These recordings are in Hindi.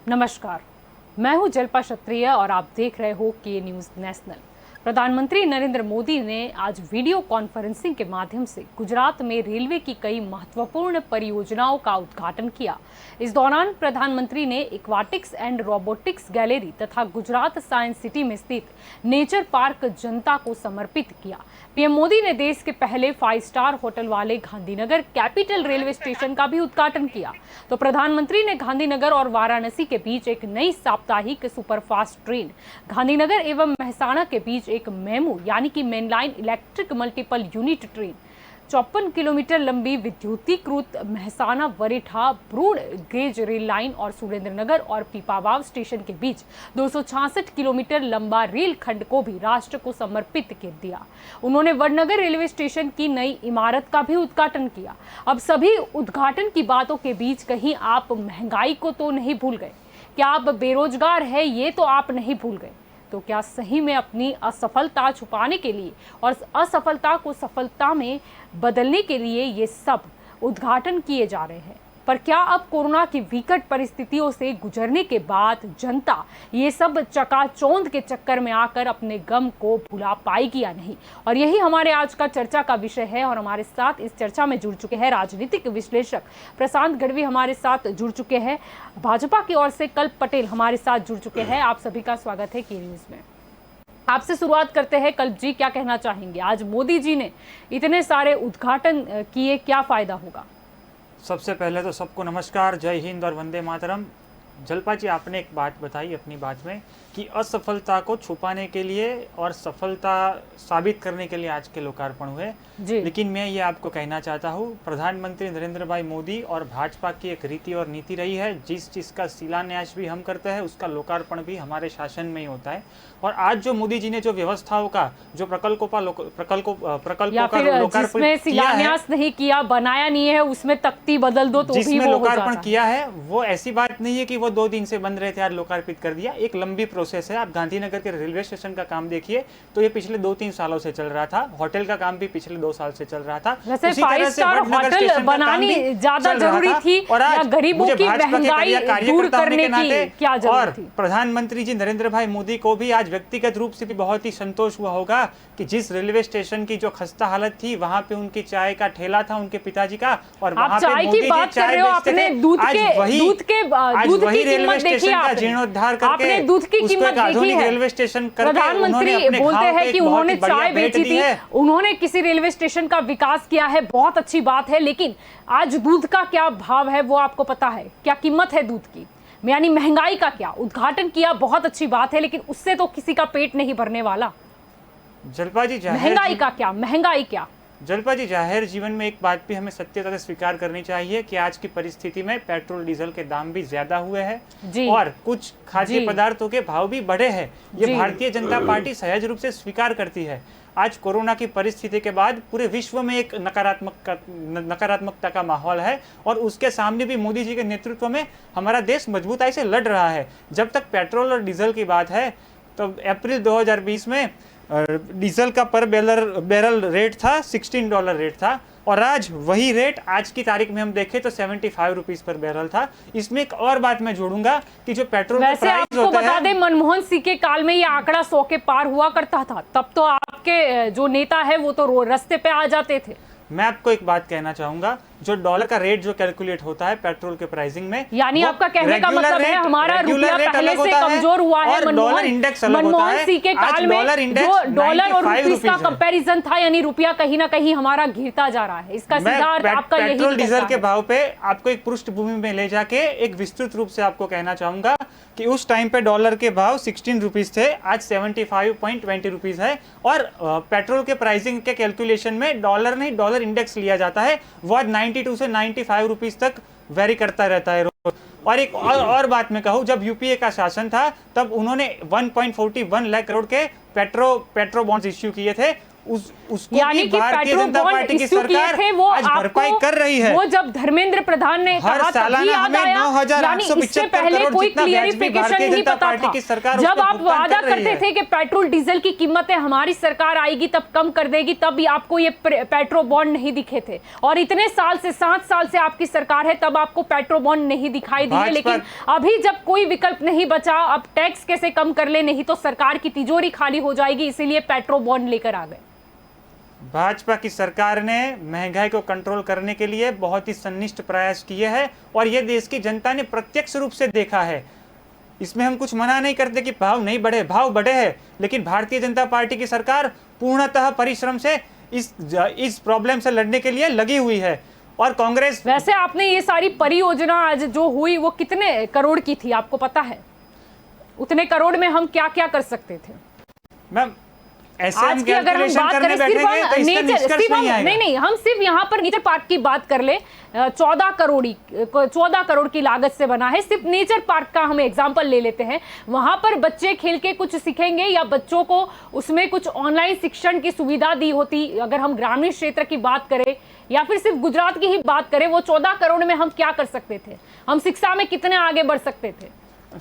नमस्कार, मैं हूं जल्पा क्षत्रिय और आप देख रहे हो के न्यूज नेशनल। प्रधानमंत्री नरेंद्र मोदी ने आज वीडियो कॉन्फ्रेंसिंग के माध्यम से गुजरात में रेलवे की कई महत्वपूर्ण परियोजनाओं का उद्घाटन किया। इस दौरान प्रधानमंत्री ने एक्वाटिक्स एंड रोबोटिक्स गैलरी तथा गुजरात साइंस सिटी में स्थित नेचर पार्क जनता को समर्पित किया। पीएम मोदी ने देश के पहले 5 स्टार होटल वाले गांधीनगर कैपिटल रेलवे स्टेशन का भी उद्घाटन किया। तो प्रधानमंत्री ने गांधीनगर और वाराणसी के बीच एक नई साप्ताहिक सुपरफास्ट ट्रेन, गांधीनगर एवं मेहसाणा के बीच एक मेमू यानी कि mainline electric multiple unit train, 54 kilometre लंबी विद्युतीकृत Mehsana Varetha broad gauge rail line और सुरेंद्रनगर और पीपावाव स्टेशन के बीच 266 किलोमीटर लंबा रेल खंड को भी राष्ट्र को समर्पित कर दिया। उन्होंने वडनगर रेलवे स्टेशन की नई इमारत का भी उद्घाटन किया। अब सभी उद्घाटन की बातों के बीच कहीं आप महंगाई को तो नहीं भूल गए? क्या आप बेरोजगार है ये तो आप नहीं भूल गए? तो क्या सही में अपनी असफलता छुपाने के लिए और असफलता को सफलता में बदलने के लिए ये सब उद्घाटन किए जा रहे हैं? पर क्या अब कोरोना की विकट परिस्थितियों से गुजरने के बाद जनता ये सब चकाचौंध के चक्कर में आकर अपने गम को भुला पाएगी या नहीं? और यही हमारे आज का चर्चा का विषय है। और हमारे साथ इस चर्चा में जुड़ चुके हैं राजनीतिक विश्लेषक प्रशांत गढ़वी, हमारे साथ जुड़ चुके हैं। भाजपा की ओर से कल्प पटेल हमारे साथ जुड़ चुके हैं। आप सभी का स्वागत है के न्यूज में। आपसे शुरुआत करते हैं। कल्प जी, क्या कहना चाहेंगे? आज मोदी जी ने इतने सारे उद्घाटन किए, क्या फायदा होगा? सबसे पहले तो सबको नमस्कार, जय हिंद और वंदे मातरम। जल्पा जी, आपने एक बात बताई अपनी बात में कि असफलता को छुपाने के लिए और सफलता साबित करने के लिए आज के लोकार्पण हुए। लेकिन मैं ये आपको कहना चाहता हूँ, प्रधानमंत्री नरेंद्र भाई मोदी और भाजपा की एक रीति और नीति रही है, जिस चीज़ का शिलान्यास भी हम करते हैं उसका लोकार्पण भी हमारे शासन में ही होता है। और आज जो मोदी जी ने जो व्यवस्थाओं का, जो प्रकल्पों का लोकार्पण शिलान्यास नहीं किया, बनाया नहीं है, उसमें तख्ती बदल दो तो जिसमें लोकार्पण किया है, वो ऐसी बात नहीं है कि वो 2 दिन से बंद रहे थे, आज लोकार्पित कर दिया। एक लंबी प्रोसेस है। आप गांधीनगर के रेलवे स्टेशन का काम देखिए तो ये पिछले 2-3 सालों से चल रहा था। होटल का काम भी पिछले 2 साल से चल रहा था। उसी तरह से होटल बनानी ज्यादा जरूरी थी या गरीबों की महंगाई दूर करने की क्या जरूरत थी? प्रधानमंत्री जी नरेंद्र भाई मोदी को भी आज व्यक्तिगत रूप से भी बहुत ही संतोष हुआ होगा कि जिस रेलवे स्टेशन की जो खस्ता हालत थी, वहां पे उनकी चाय का ठेला था उनके पिताजी का, और वहां पे मोदी जी चाय बेचते थे। आज वही रेलवे स्टेशन का जीर्णोद्धार करके दूध की कीमत देखी है। रेलवे स्टेशन प्रधानमंत्री बोलते हैं कि उन्होंने चाय बेची थी, उन्होंने किसी रेलवे स्टेशन का विकास किया है, बहुत अच्छी बात है। लेकिन आज दूध का क्या भाव है वो आपको पता है? क्या कीमत है दूध की? यानी महंगाई का क्या? उद्घाटन किया, बहुत अच्छी बात है, लेकिन उससे तो किसी का पेट नहीं भरने वाला। जल्पा जी, महंगाई का क्या? महंगाई क्या? जल्पा जी, जाहिर जीवन में एक बात भी हमें सत्यता से स्वीकार करनी चाहिए कि आज की परिस्थिति में पेट्रोल डीजल के दाम भी ज्यादा हुए हैं और कुछ खाद्य पदार्थों के भाव भी बढ़े हैं। ये भारतीय जनता पार्टी सहज रूप से स्वीकार करती है। आज कोरोना की परिस्थिति के बाद पूरे विश्व में एक नकारात्मकता का माहौल है और उसके सामने भी मोदी जी के नेतृत्व में हमारा देश मजबूताई से लड़ रहा है। जब तक पेट्रोल और डीजल की बात है तो अप्रैल 2020 में डीजल का पर बैरल रेट था $16 रेट था, और आज वही रेट आज की तारीख में हम देखें तो 75 रुपीज पर बैरल था। इसमें एक और बात मैं जोड़ूंगा कि जो पेट्रोल का प्राइस होता है, बता दें, मनमोहन सिंह के काल में ये आंकड़ा 100 के पार हुआ करता था। तब तो आपके जो नेता है वो तो रास्ते पे आ जाते थे। मैं आपको एक बात कहना चाहूंगा, जो डॉलर का रेट जो कैलकुलेट होता है पेट्रोल के प्राइसिंग में, यानी आपका कहने का मतलब है हमारा रुपया पहले से कमजोर हुआ है। मनमोहन सिंह के काल में जो डॉलर और रुपीस का कंपैरिजन था, यानी रुपया कहीं ना कहीं हमारा गिरता जा रहा है। इसका सीधा अर्थ आपका यही है। पेट्रोल डीजल के भाव पे आपको एक पृष्ठभूमि में ले जाके एक विस्तृत रूप से आपको कहना चाहूंगा कि उस टाइम पे डॉलर के भाव 16 रुपीज थे, आज 75.20 रुपीज है। और पेट्रोल के प्राइसिंग के कैलकुलेशन में डॉलर नहीं, डॉलर इंडेक्स लिया जाता है, वो आज 92 से 95 रुपीज तक वेरी करता रहता है रोज। और एक और बात मैं कहूँ, जब यूपीए का शासन था तब उन्होंने 1.41 लाख करोड़ के पेट्रो बॉन्ड्स इश्यू किए थे, उसको यानी भी कि भारतीय पेट्रो जनता बॉन्ड पार्टी की इश्यू किए सरकार थे, वो आज भरपाई कर रही है। वो जब धर्मेंद्र प्रधान ने हर कहा सालाना तभी याद हमें आया। 9,875 इससे पहले करोड़ कोई जितना ब्याज भी क्लियरिफिकेशन भारतीय नहीं जनता पता पार्टी था। की सरकार जब उसमें आप भुगतान वादा कर रही करते है। थे कि पेट्रोल डीजल की कीमतें हमारी सरकार आएगी तब कम कर देगी, तब भी आपको ये पेट्रो बॉन्ड नहीं दिखे थे। और इतने साल से 7 साल से आपकी सरकार है, तब आपको पेट्रो बॉन्ड नहीं दिखाई दिए। लेकिन अभी जब कोई विकल्प नहीं बचा, अब टैक्स कैसे कम कर ले, नहीं तो सरकार की तिजोरी खाली हो जाएगी, इसीलिए पेट्रो बॉन्ड लेकर आ गए। भाजपा की सरकार ने महंगाई को कंट्रोल करने के लिए बहुत ही सन्निष्ठ प्रयास किए हैं और ये देश की जनता ने प्रत्यक्ष रूप से देखा है। इसमें हम कुछ मना नहीं करते कि भाव नहीं बढ़े, भाव बढ़े हैं, लेकिन भारतीय जनता पार्टी की सरकार पूर्णतः परिश्रम से इस प्रॉब्लम से लड़ने के लिए लगी हुई है। और कांग्रेस, वैसे आपने ये सारी परियोजना आज जो हुई वो कितने करोड़ की थी, आपको पता है? उतने करोड़ में हम क्या क्या कर सकते थे? मैम आज की अगर हम बात करें, सिर्फ हम नेचर, नहीं, हम सिर्फ यहाँ पर नेचर पार्क की बात कर ले, 14 करोड़ की लागत से बना है। सिर्फ नेचर पार्क का हम एग्जांपल ले लेते हैं। वहां पर बच्चे खेल के कुछ सीखेंगे या बच्चों को उसमें कुछ ऑनलाइन शिक्षण की सुविधा दी होती। अगर हम ग्रामीण क्षेत्र की बात करें या फिर सिर्फ गुजरात की ही बात करें, वो 14 करोड़ में हम क्या कर सकते थे? हम शिक्षा में कितने आगे बढ़ सकते थे?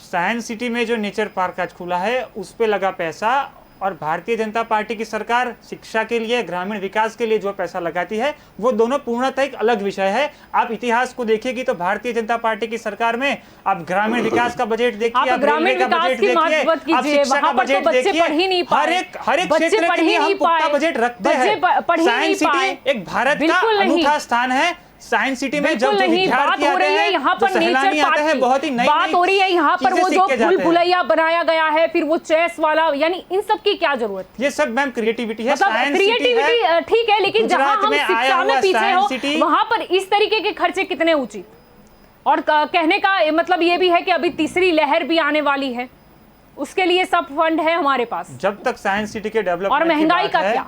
साइंस सिटी में जो नेचर पार्क आज खुला है उस पे लगा पैसा, और भारतीय जनता पार्टी की सरकार शिक्षा के लिए, ग्रामीण विकास के लिए जो पैसा लगाती है, वो दोनों पूर्णतः एक अलग विषय है। आप इतिहास को देखेगी तो भारतीय जनता पार्टी की सरकार में आप ग्रामीण विकास का बजट देखिए, आप ग्रामीण विकास की बात कीजिए, वहां पर तो बच्चे पढ़ ही नहीं पाए, हर एक क्षेत्र के लिए हम पुख्ता बजट रखते हैं। साइंस सिटी एक भारत का अनूठा स्थान है। साइंस सिटी में जब बात हो रही है यहाँ पर नेचर पार्क की, बहुत ही नई बात हो रही है यहाँ पर वो जो भूल भुलैया बनाया गया है, फिर वो चेस वाला, यानी इन सब की क्या जरूरत? ये सब मैम क्रिएटिविटी है, मतलब क्रिएटिविटी ठीक है, लेकिन जहां हम शिक्षा में पीछे हो वहां पर इस तरीके के खर्चे कितने उचित? और कहने का मतलब ये भी है कि अभी तीसरी लहर भी आने वाली है, उसके लिए सब फंड है हमारे पास। जब तक साइंस सिटी के डेवलपमेंट और महंगाई का क्या?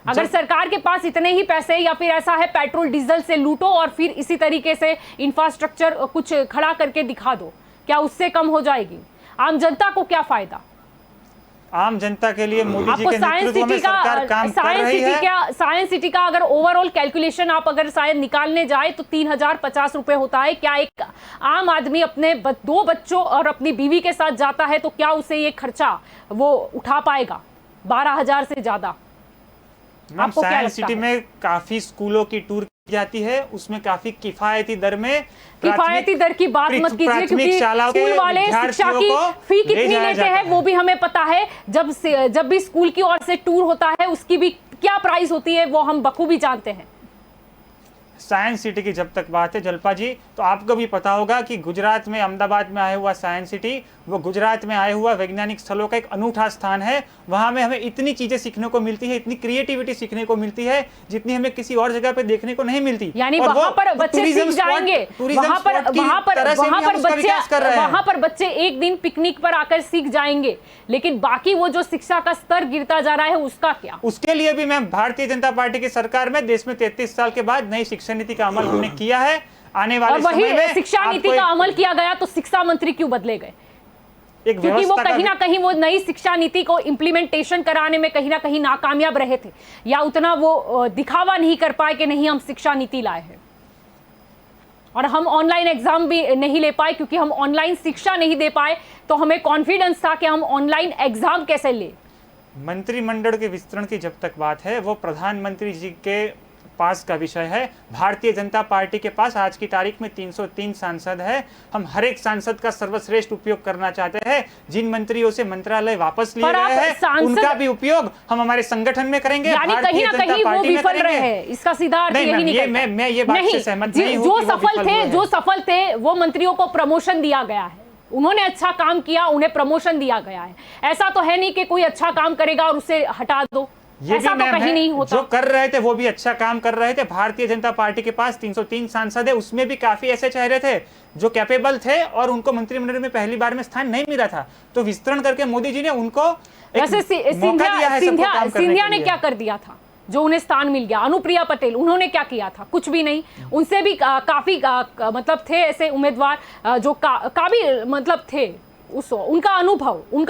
अगर सरकार के पास इतने ही पैसे, या फिर ऐसा है पेट्रोल डीजल से लूटो और फिर इसी तरीके से इंफ्रास्ट्रक्चर कुछ खड़ा करके दिखा दो, क्या उससे कम हो जाएगी? आम जनता को क्या फायदा? आम जनता के लिए मोदी जी के नेतृत्व में सरकार काम कर रही है। साइंस सिटी का अगर ओवरऑल कैलकुलेशन आप अगर शायद निकालने जाए तो 3050 रुपए होता है। क्या एक आम आदमी अपने 2 बच्चों और अपनी बीवी के साथ जाता है तो क्या उसे ये खर्चा वो उठा पाएगा? 12,000 से ज्यादा। आपको क्या लगता है? सिटी में काफी स्कूलों की टूर की जाती है, उसमें काफी किफायती दर में, किफायती दर की बात मत कीजिए, क्योंकि स्कूल वाले शिक्षा की फी कितनी लेते हैं वो भी हमें पता है। जब भी स्कूल की ओर से टूर होता है उसकी भी क्या प्राइस होती है वो हम बखूबी जानते हैं। साइंस सिटी की जब तक बात है जल्पा जी, तो आपको भी पता होगा कि गुजरात में, अहमदाबाद में आया हुआ साइंस सिटी, वो गुजरात में आए हुआ वैज्ञानिक स्थलों का एक अनूठा स्थान है। वहां में हमें इतनी चीजें सीखने को मिलती है, इतनी क्रिएटिविटी सीखने को मिलती है जितनी हमें किसी और जगह पे देखने को नहीं मिलती। यानी वहां पर बच्चे सीख जाएंगे, वहां पर बच्चे एक दिन पिकनिक पर आकर सीख जाएंगे, लेकिन बाकी वो जो शिक्षा का स्तर गिरता जा रहा है उसका क्या? उसके लिए भी मैम भारतीय जनता पार्टी की सरकार में देश में 33 साल के बाद नई शिक्षा नीति का अमल हमने किया है। आने वाले समय में शिक्षा नीति का अमल किया गया तो शिक्षा मंत्री क्यों बदले गए? क्योंकि वो कहीं ना कहीं वो नई शिक्षा नीति को इम्प्लीमेंटेशन कराने में कहीं ना कहीं नाकामयाब रहे थे, या उतना वो दिखावा नहीं कर पाए कि नहीं हम शिक्षा नीति लाए हैं। और हम ऑनलाइन एग्जाम भी नहीं ले पाए, क्योंकि हम ऑनलाइन शिक्षा नहीं दे पाए तो हमें कॉन्फिडेंस था कि हम ऑनलाइन एग्जाम कैसे ले। मंत्रिमंडल के विस्तरण की जब तक बात है वो प्रधानमंत्री जी के पास का विषय है। भारतीय जनता पार्टी के पास आज की तारीख में 303 सांसद है। हम हर एक सांसद का सर्वश्रेष्ठ उपयोग करना चाहते हैं। जिन मंत्रियों से मंत्रालय वापस लिए गए हैं उनका भी उपयोग हम हमारे संगठन में करेंगे, भारतीय जनता पार्टी में करेंगे। इसका सीधा अर्थ यही निकलता है। मैं ये बात से सहमत नहीं हूं। जो सफल थे वो मंत्रियों को प्रमोशन दिया गया है, उन्होंने अच्छा काम किया, उन्हें प्रमोशन दिया गया है। ऐसा तो है नहीं कि कोई अच्छा काम करेगा और उसे हटा दो, ये ऐसा तो कहीं नहीं होता। जो कर रहे थे वो भी अच्छा काम कर रहे थे। भारतीय जनता पार्टी के पास 303 सांसद है, उसमें भी काफी ऐसे चेहरे थे जो कैपेबल थे और उनको मंत्रिमंडल में पहली बार में स्थान नहीं मिला था, तो विस्तरण करके मोदी जी ने उनको वैसे सिंधिया ने क्या कर दिया था जो उन्हें स्थान मिल गया? अनुप्रिया पटेल, उन्होंने क्या किया था? कुछ भी नहीं। उनसे भी काफी मतलब थे ऐसे उम्मीदवार जो काबिल मतलब थे, उनका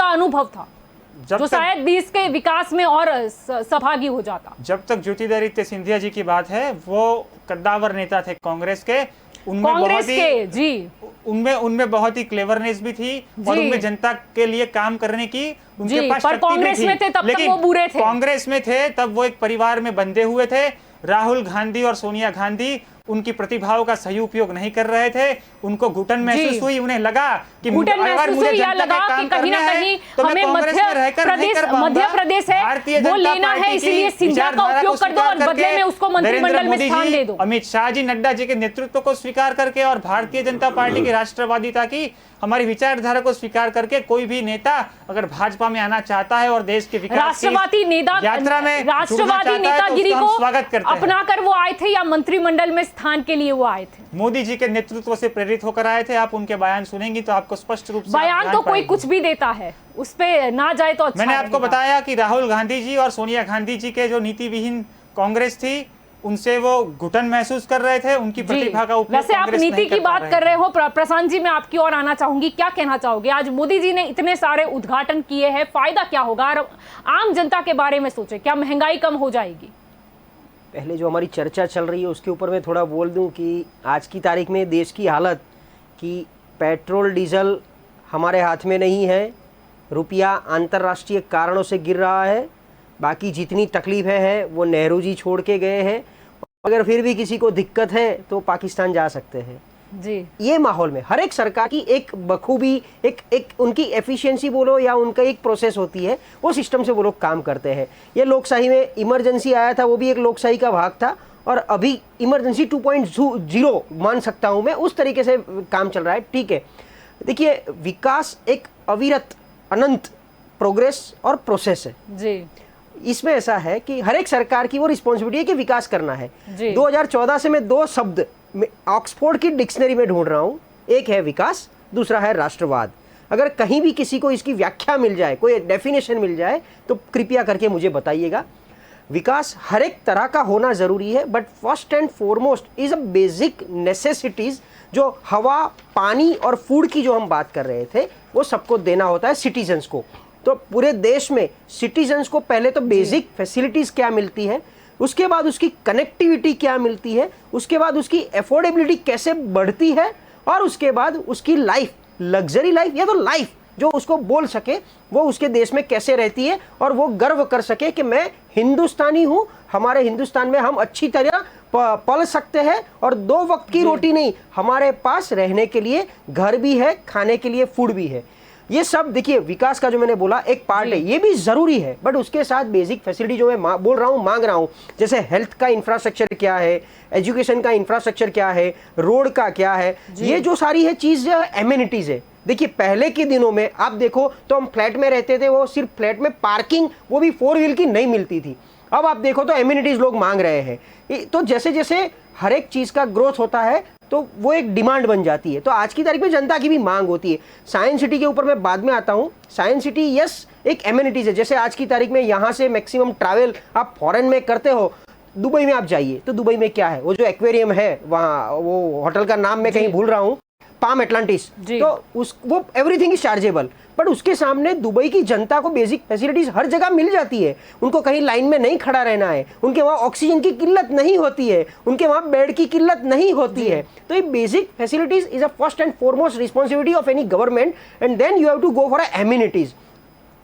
अनुभव था। जो शायद देश के विकास में और सहभागी हो जाता। जब तक ज्योतिरादित्य सिंधिया जी की बात है, वो कद्दावर नेता थे कांग्रेस के, उनमें बहुत ही क्लेवरनेस भी थी और उनमें जनता के लिए काम करने की उनके पास शक्ति भी थी। लेकिन वो बुरे थे, कांग्रेस में थे तब वो एक परिवार में बंधे हुए थे। राहुल गांधी और सोनिया गांधी उनकी प्रतिभाओं का सही उपयोग नहीं कर रहे थे, उनको घुटन महसूस हुई, उन्हें लगा कि अगर मुझे जनता के काम करना है तो मैं कांग्रेस में रहकर नहीं कर पाऊंगा। मध्य प्रदेश है, भारतीय वो जनता लेना है, पार्टी इसलिए की सिंधिया का उपयोग कर दो और बदले में उसको मंत्रिमंडल में स्थान दे दो। अमित शाह जी, नड्डा जी के नेतृत्व को स्वीकार करके और भारतीय जनता पार्टी की राष्ट्रवादिता की, हमारी विचारधारा को स्वीकार करके कोई भी नेता अगर भाजपा में आना चाहता है और देश के विकास राष्ट्रवादी नेता यात्रा में राष्ट्रवादी नेतागिरी को स्वागत करते हैं। अपना कर वो आए थे या मंत्रिमंडल में स्थान के लिए वो आए थे? मोदी जी के नेतृत्व से प्रेरित होकर आए थे। आप उनके बयान सुनेंगी तो आपको स्पष्ट रूप से बयान तो कोई कुछ भी देता है, उस पे ना जाए तो अच्छा। मैंने आपको बताया कि राहुल गांधी जी और सोनिया गांधी जी के जो नीति विहीन कांग्रेस थी, उनसे वो घुटन महसूस कर रहे थे, उनकी प्रतिभा का उपयोग वैसे आप नीति की बात कर रहे हो, प्रशांत जी मैं आपकी ओर आना चाहूंगी, क्या कहना चाहोगे? आज मोदी जी ने इतने सारे उद्घाटन किए हैं, फायदा क्या होगा? और आम जनता के बारे में सोचे, क्या महंगाई कम हो जाएगी? पहले जो हमारी चर्चा चल रही है उसके ऊपर मैं थोड़ा बोल दूं कि आज की तारीख में देश की हालत कि पेट्रोल डीजल हमारे हाथ में नहीं है, रुपया अंतर्राष्ट्रीय कारणों से गिर रहा है, बाकी जितनी तकलीफें हैं वो नेहरू जी छोड़ के गए हैं। अगर फिर भी किसी को दिक्कत है तो पाकिस्तान जा सकते हैं जी। ये माहौल में हर एक सरकार की एक बखूबी, एक उनकी एफिशिएंसी बोलो या उनका एक प्रोसेस होती है, वो सिस्टम से वो लोग काम करते हैं। ये लोकशाही में इमरजेंसी आया था, वो भी एक लोकशाही का भाग था, और अभी इमरजेंसी 2.0 मान सकता हूं मैं, उस तरीके से काम चल रहा है। ठीक है, देखिए विकास एक अविरत अनंत प्रोग्रेस और प्रोसेस है जी। इसमें ऐसा है कि हर एक सरकार की वो रिस्पॉन्सिबिलिटी है कि विकास करना है। 2014 से मैं दो शब्द ऑक्सफोर्ड की डिक्शनरी में ढूंढ रहा हूं, एक है विकास, दूसरा है राष्ट्रवाद। अगर कहीं भी किसी को इसकी व्याख्या मिल जाए, कोई डेफिनेशन मिल जाए, तो कृपया करके मुझे बताइएगा। विकास हर एक तरह का होना जरूरी है, but first and foremost is a basic necessities. जो हवा, पानी और फूड की जो हम बात कर रहे थे, वो सबको देना होता है सिटीजन्स को। तो पूरे देश में सिटीजन्स को पहले तो बेसिक फैसिलिटीज क्या मिलती है, उसके बाद उसकी कनेक्टिविटी क्या मिलती है, उसके बाद उसकी एफोर्डेबिलिटी कैसे बढ़ती है, और उसके बाद उसकी लाइफ, लग्जरी लाइफ या तो लाइफ जो उसको बोल सके, वो उसके देश में कैसे रहती है, और वो गर्व कर सके कि मैं हिंदुस्तानी हूँ, हमारे हिंदुस्तान में हम अच्छी तरह पल सकते हैं, और 2 वक्त की रोटी नहीं, हमारे पास रहने के लिए घर भी है, खाने के लिए फूड भी है। ये सब देखिए विकास का जो मैंने बोला एक पार्ट है, ये भी जरूरी है, बट उसके साथ बेसिक फैसिलिटी जो मैं बोल रहा हूँ, मांग रहा हूँ, जैसे हेल्थ का इंफ्रास्ट्रक्चर क्या है, एजुकेशन का इंफ्रास्ट्रक्चर क्या है, रोड का क्या है, ये जो सारी है चीज एमिनिटीज है। देखिए पहले के दिनों में आप देखो तो हम फ्लैट में रहते थे, वो सिर्फ फ्लैट में पार्किंग, वो भी 4 व्हील की नहीं मिलती थी। अब आप देखो तो एमिनिटीज लोग मांग रहे हैं। तो जैसे जैसे हर एक चीज का ग्रोथ होता है तो वो एक डिमांड बन जाती है। तो आज की तारीख में जनता की भी मांग होती है। साइंस सिटी के ऊपर मैं बाद में आता हूँ। साइंस सिटी यस एक एमिनिटीज है। जैसे आज की तारीख में यहाँ से मैक्सिमम ट्रैवल आप फॉरेन में करते हो, दुबई में आप जाइए तो दुबई में क्या है, वो जो एक्वेरियम है वहाँ, वो होटल का नाम मैं कहीं भूल रहा हूँ, पाम एटलांटिस, तो वो एवरीथिंग इज चार्जेबल। बट उसके सामने दुबई की जनता को बेसिक फैसिलिटीज हर जगह मिल जाती है। उनको कहीं लाइन में नहीं खड़ा रहना है, उनके वहाँ ऑक्सीजन की किल्लत नहीं होती है, उनके वहाँ बेड की किल्लत नहीं होती है। तो ये basic facilities is a first and foremost responsibility of any government, and then you have to go for a amenities.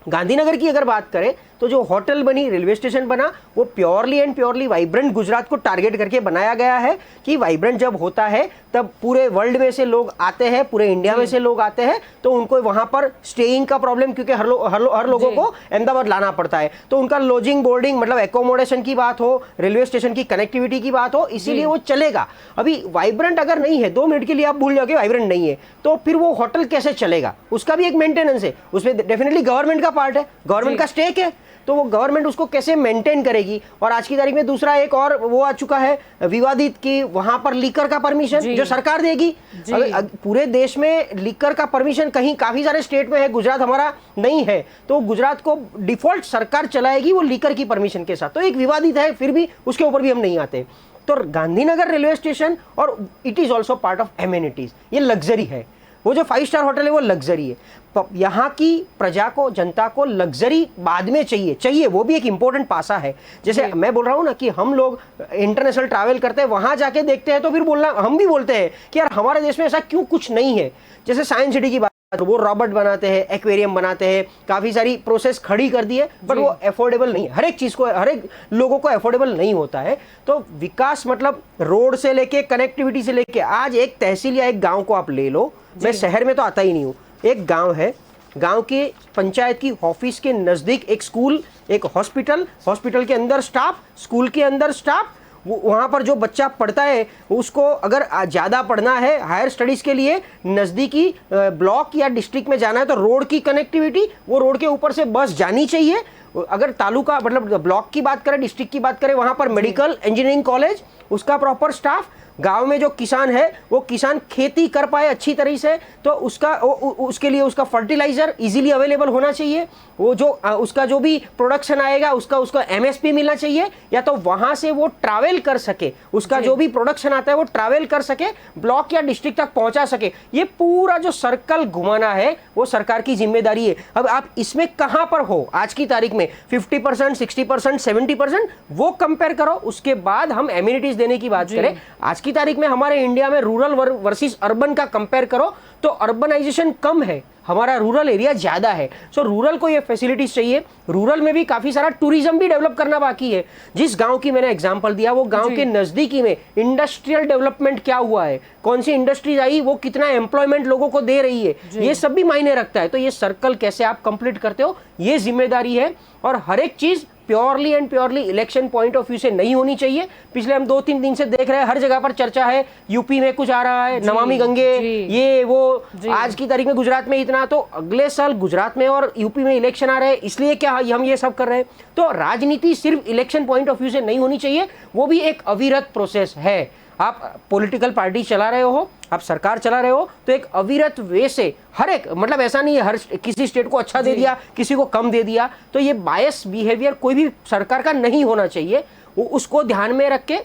Gandhinagar की अगर बात करें तो जो होटल बनी, रेलवे स्टेशन बना, वो purely and purely vibrant Gujarat को टारगेट करके बनाया गया है कि वाइब्रेंट जब होता है तब पूरे वर्ल्ड में से लोग आते हैं, पूरे इंडिया में से लोग आते हैं, तो उनको वहां पर स्टेइंग का प्रॉब्लम, क्योंकि हर लोगों को अहमदाबाद लाना पड़ता है, तो उनका लॉजिंग, बोर्डिंग, मतलब एकोमोडेशन की बात हो, रेलवे स्टेशन की कनेक्टिविटी की बात हो, इसीलिए वो चलेगा। अभी वाइब्रेंट अगर नहीं है, 2 मिनट के लिए आप भूल जाओगे वाइब्रेंट नहीं है, तो फिर वो होटल कैसे चलेगा? उसका भी एक मेंटेनेंस है, उसमें डेफिनेटली गवर्नमेंट का पार्ट है, गवर्नमेंट का स्टेक है, तो वो गवर्नमेंट उसको कैसे मेंटेन करेगी। और आज की तारीख में दूसरा एक और वो आ चुका है विवादित कि वहां पर लीकर का परमिशन जो सरकार देगी। पूरे देश में लीकर का परमिशन कहीं काफी सारे स्टेट में है, गुजरात हमारा नहीं है, तो गुजरात को डिफॉल्ट सरकार चलाएगी वो लीकर की परमिशन के साथ। तो एक विवादित है, फिर भी उसके ऊपर भी हम नहीं आते। तो गांधीनगर रेलवे स्टेशन, और it is also part of amenities, ये लग्जरी है। वो जो 5 स्टार होटल है वो लग्जरी है। यहाँ की प्रजा को, जनता को लग्जरी बाद में चाहिए, वो भी एक इंपॉर्टेंट पासा है। जैसे मैं बोल रहा हूँ ना कि हम लोग इंटरनेशनल ट्रैवल करते हैं, वहां जाके देखते हैं तो फिर हम भी बोलते हैं कि यार हमारे देश में ऐसा क्यों कुछ नहीं है। जैसे साइंस सिटी की बात, वो रॉबोट बनाते हैं, एक्वेरियम बनाते हैं, काफी सारी प्रोसेस खड़ी कर दी है, बट वो अफोर्डेबल नहीं है। हर एक चीज को, हर एक लोगों को अफोर्डेबल नहीं होता है। तो विकास मतलब रोड से लेके, कनेक्टिविटी से लेके, आज एक तहसील या एक गांव को आप ले लो, मैं शहर में तो आता ही नहीं हूँ, एक गांव है, गांव के पंचायत की ऑफिस के नजदीक एक स्कूल, एक हॉस्पिटल, हॉस्पिटल के अंदर स्टाफ, स्कूल के अंदर स्टाफ, वहाँ पर जो बच्चा पढ़ता है उसको अगर ज़्यादा पढ़ना है हायर स्टडीज़ के लिए नज़दीकी ब्लॉक या डिस्ट्रिक्ट में जाना है तो रोड की कनेक्टिविटी, वो रोड के ऊपर से बस जानी चाहिए। अगर तालुका मतलब ब्लॉक की बात करें, डिस्ट्रिक्ट की बात करें, वहाँ पर मेडिकल इंजीनियरिंग कॉलेज, उसका प्रॉपर स्टाफ, गांव में जो किसान है वो किसान खेती कर पाए अच्छी तरीके से तो उसके लिए उसका फर्टिलाइजर इजीली अवेलेबल होना चाहिए। वो जो उसका जो भी प्रोडक्शन आएगा उसका एमएसपी मिलना चाहिए, या तो वहां से वो ट्रैवल कर सके, उसका जो भी प्रोडक्शन आता है वो ट्रैवल कर सके, ब्लॉक या डिस्ट्रिक्ट तक पहुंचा सके। ये पूरा जो सर्कल घुमाना है वो सरकार की जिम्मेदारी है। अब आप इसमें कहां पर हो आज की तारीख में, 50%, 60%, 70%, वो कंपेयर करो, उसके बाद हम एम्यूनिटीज देने की बात करें। आज की तारीख में हमारे इंडिया में रूरल वर्सेस अर्बन का कंपेयर करो तो अर्बनाइजेशन कम है, हमारा रूरल एरिया ज्यादा है। सो रूरल को ये फैसिलिटीज चाहिए। रूरल में भी काफी सारा टूरिज्म भी डेवलप करना बाकी है। जिस गांव की मैंने एग्जांपल दिया, वो गांव के नजदीकी में इंडस्ट्रियल डेवलपमेंट क्या हुआ है, कौन सी इंडस्ट्रीज आई, वो कितना एम्प्लॉयमेंट लोगों को दे रही है, ये सब भी मायने रखता है। तो ये सर्कल कैसे आप कंप्लीट करते हो, ये जिम्मेदारी है। और हर एक चीज purely and purely election point of view से नहीं होनी चाहिए। पिछले हम 2-3 दिन से देख रहे हैं, हर जगह पर चर्चा है, यूपी में कुछ आ रहा है, नमामि गंगे, ये वो, आज की तारीख में गुजरात में इतना, तो अगले साल गुजरात में और यूपी में इलेक्शन आ रहे हैं, इसलिए क्या हम ये सब कर रहे हैं। तो राजनीति सिर्फ इलेक्शन पॉइंट ऑफ व्यू से नहीं होनी चाहिए, वो भी एक अविरत प्रोसेस है। आप पॉलिटिकल पार्टी चला रहे हो, आप सरकार चला रहे हो, तो एक अविरत वे से हर एक, मतलब ऐसा नहीं है हर किसी स्टेट को अच्छा दे दिया, किसी को कम दे दिया, तो ये बायस बिहेवियर कोई भी सरकार का नहीं होना चाहिए। वो उसको ध्यान में रख के,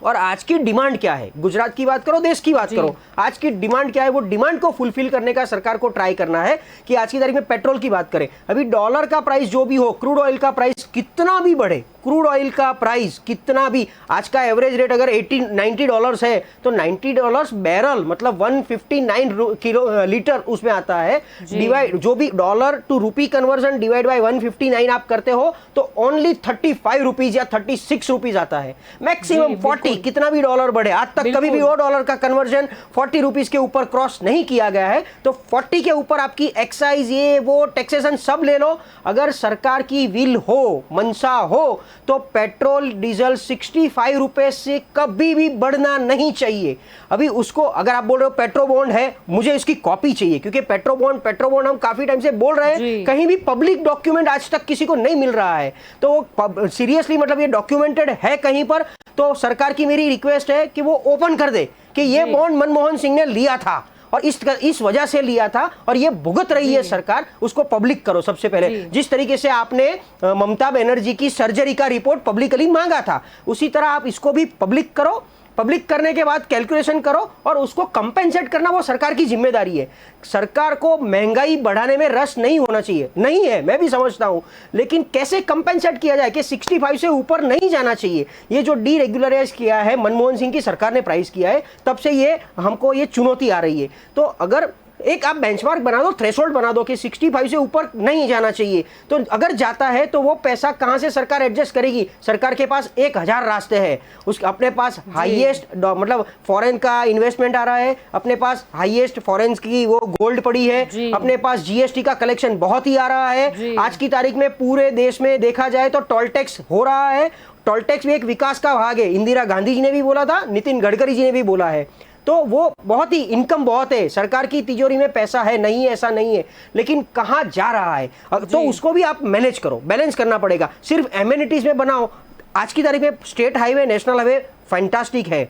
और आज की डिमांड क्या है, गुजरात की बात करो, देश की बात करो, आज की डिमांड क्या है, वो डिमांड को फुलफिल करने का सरकार को ट्राई करना है। कि आज की तारीख में पेट्रोल की बात करें, अभी डॉलर का प्राइस जो भी हो, क्रूड ऑयल का प्राइस कितना भी बढ़े, क्रूड ऑयल का प्राइस कितना भी, आज का एवरेज रेट अगर $90 है तो $90 बैरल, मतलब 159 किलो लीटर उसमें आता है। डिवाइड जो भी dollar to rupee conversion divide by 159 आप करते हो तो ओनली 35 रुपीज या 36 रुपीज आता है, मैक्सिमम 40। कितना भी डॉलर बढ़े, आज तक कभी भी वो डॉलर का कन्वर्जन 40 रुपीज के ऊपर क्रॉस नहीं किया गया है। तो 40 के ऊपर आपकी एक्साइज, ये वो टैक्सेशन सब ले लो। अगर सरकार की विल हो, मनसा हो, तो पेट्रोल डीजल 65 रुपए से कभी भी बढ़ना नहीं चाहिए। अभी उसको अगर आप बोल रहे हो पेट्रो बॉन्ड है, मुझे इसकी कॉपी चाहिए, क्योंकि पेट्रो बॉन्ड हम काफी टाइम से बोल रहे हैं, कहीं भी पब्लिक डॉक्यूमेंट आज तक किसी को नहीं मिल रहा है। तो सीरियसली मतलब ये डॉक्यूमेंटेड है कहीं पर, तो सरकार की मेरी रिक्वेस्ट है कि वो ओपन कर दे कि ये बॉन्ड मनमोहन सिंह ने लिया था और इस वजह से लिया था और ये भुगत रही है सरकार, उसको पब्लिक करो सबसे पहले। जिस तरीके से आपने ममता बनर्जी की सर्जरी का रिपोर्ट पब्लिकली मांगा था, उसी तरह आप इसको भी पब्लिक करो। पब्लिक करने के बाद कैलकुलेशन करो और उसको कंपेंसेट करना वो सरकार की जिम्मेदारी है। सरकार को महंगाई बढ़ाने में रस नहीं होना चाहिए, नहीं है, मैं भी समझता हूं, लेकिन कैसे कंपेंसेट किया जाए कि 65 से ऊपर नहीं जाना चाहिए। ये जो डीरेगुलराइज किया है मनमोहन सिंह की सरकार ने प्राइस किया है, तब से ये हमको ये चुनौती आ रही है। तो अगर एक आप बेंचमार्क बना दो, थ्रेशोल्ड बना दो कि 65 से ऊपर नहीं जाना चाहिए, तो अगर जाता है तो वो पैसा कहां से सरकार एडजस्ट करेगी। सरकार के पास 1000 रास्ते हैं, उसके अपने पास हाईएस्ट मतलब फॉरेन का इन्वेस्टमेंट आ रहा है, अपने पास हाईएस्ट फॉरेन की वो गोल्ड पड़ी है, अपने पास जीएसटी का कलेक्शन बहुत ही आ रहा है। आज की तारीख में पूरे देश में देखा जाए तो टोल टैक्स हो रहा है। टोल टैक्स भी एक विकास का भाग है, इंदिरा गांधी जी ने भी बोला था, नितिन गडकरी जी ने भी बोला है। तो वो बहुत ही इनकम बहुत है, सरकार की तिजोरी में पैसा है, नहीं है ऐसा नहीं है, लेकिन कहाँ जा रहा है, तो उसको भी आप मैनेज करो, बैलेंस करना पड़ेगा। सिर्फ एमिनिटीज में बनाओ। आज की तारीख में state highway, national highway fantastic है।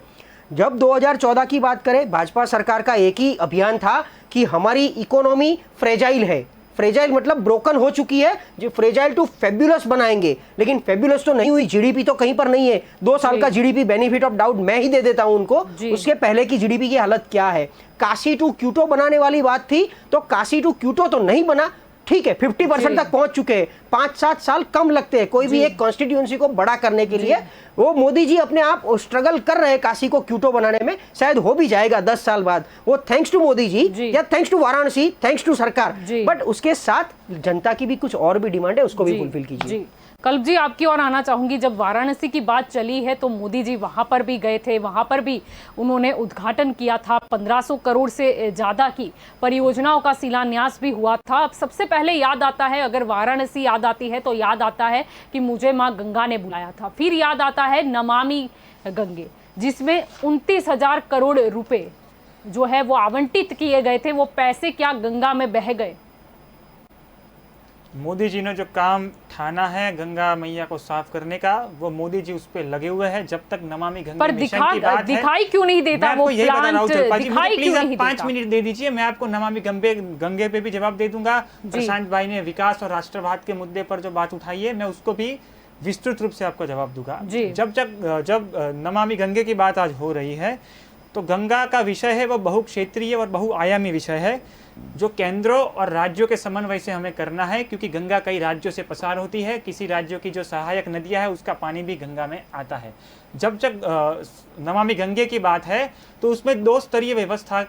जब 2014 की बात करें, भाजपा सरकार का एक ही अभियान था कि हमारी इकोनॉमी फ्रेजाइल है, फ्रेजाइल मतलब ब्रोकन हो चुकी है, जो फ्रेजाइल टू फेब्युलस बनाएंगे, लेकिन फेब्युलस तो नहीं हुई, जीडीपी तो कहीं पर नहीं है। 2 साल का जीडीपी बेनिफिट ऑफ डाउट मैं ही दे देता हूं उनको, उसके पहले की जीडीपी की हालत क्या है। काशी टू क्यूटो बनाने वाली बात थी, तो काशी टू क्यूटो तो नहीं बना, ठीक है 50% तक पहुंच चुके हैं, 5-7 साल कम लगते हैं कोई भी एक कॉन्स्टिट्यूएंसी को बड़ा करने के लिए। वो मोदी जी अपने आप स्ट्रगल कर रहे हैं काशी को क्यूटो बनाने में, शायद हो भी जाएगा 10 साल बाद, वो थैंक्स टू मोदी जी या thanks to Varanasi, thanks to सरकार, बट उसके साथ जनता की भी कुछ और भी डिमांड है, उसको भी फुलफिल कीजिए। कल्प जी आपकी ओर आना चाहूंगी। जब वाराणसी की बात चली है तो मोदी जी वहां पर भी गए थे, वहां पर भी उन्होंने उद्घाटन किया था, 1500 करोड़ से ज्यादा की परियोजनाओं का शिलान्यास भी हुआ था। अब सबसे पहले याद आता है, अगर वाराणसी याद आती है तो याद आता है कि मुझे माँ गंगा ने बुलाया था, फिर याद आता है नमामि गंगे, जिसमें 29,000 करोड़ रुपए जो है वो आवंटित किए गए थे। वो पैसे क्या गंगा में बह गए? मोदी जी ने जो काम ठाना है गंगा मैया को साफ करने का, वो मोदी जी उस पे लगे हुए हैं। जब तक नमामि गंगे मिशन की बात है, दिखाई क्यों नहीं देता वो प्लांट? दिखाई प्लीज आप 5 मिनट दे दीजिए, मैं आपको नमामि गंगे पे भी जवाब दे दूंगा। प्रशांत भाई ने विकास और राष्ट्रवाद के मुद्दे पर जो बात उठाई है, मैं उसको भी विस्तृत रूप से आपको जवाब दूंगा। जब नमामि गंगे की बात आज हो रही है, तो गंगा का विषय है वो बहुक्षेत्रीय और बहुआयामी विषय है, जो केंद्रों और राज्यों के समन्वय से हमें करना है, क्योंकि गंगा कई राज्यों से पसार होती है। किसी राज्यों की जो सहायक नदियां है उसका पानी भी गंगा में आता है। जब नमामि गंगे की बात है तो उसमें 2 स्तरीय व्यवस्था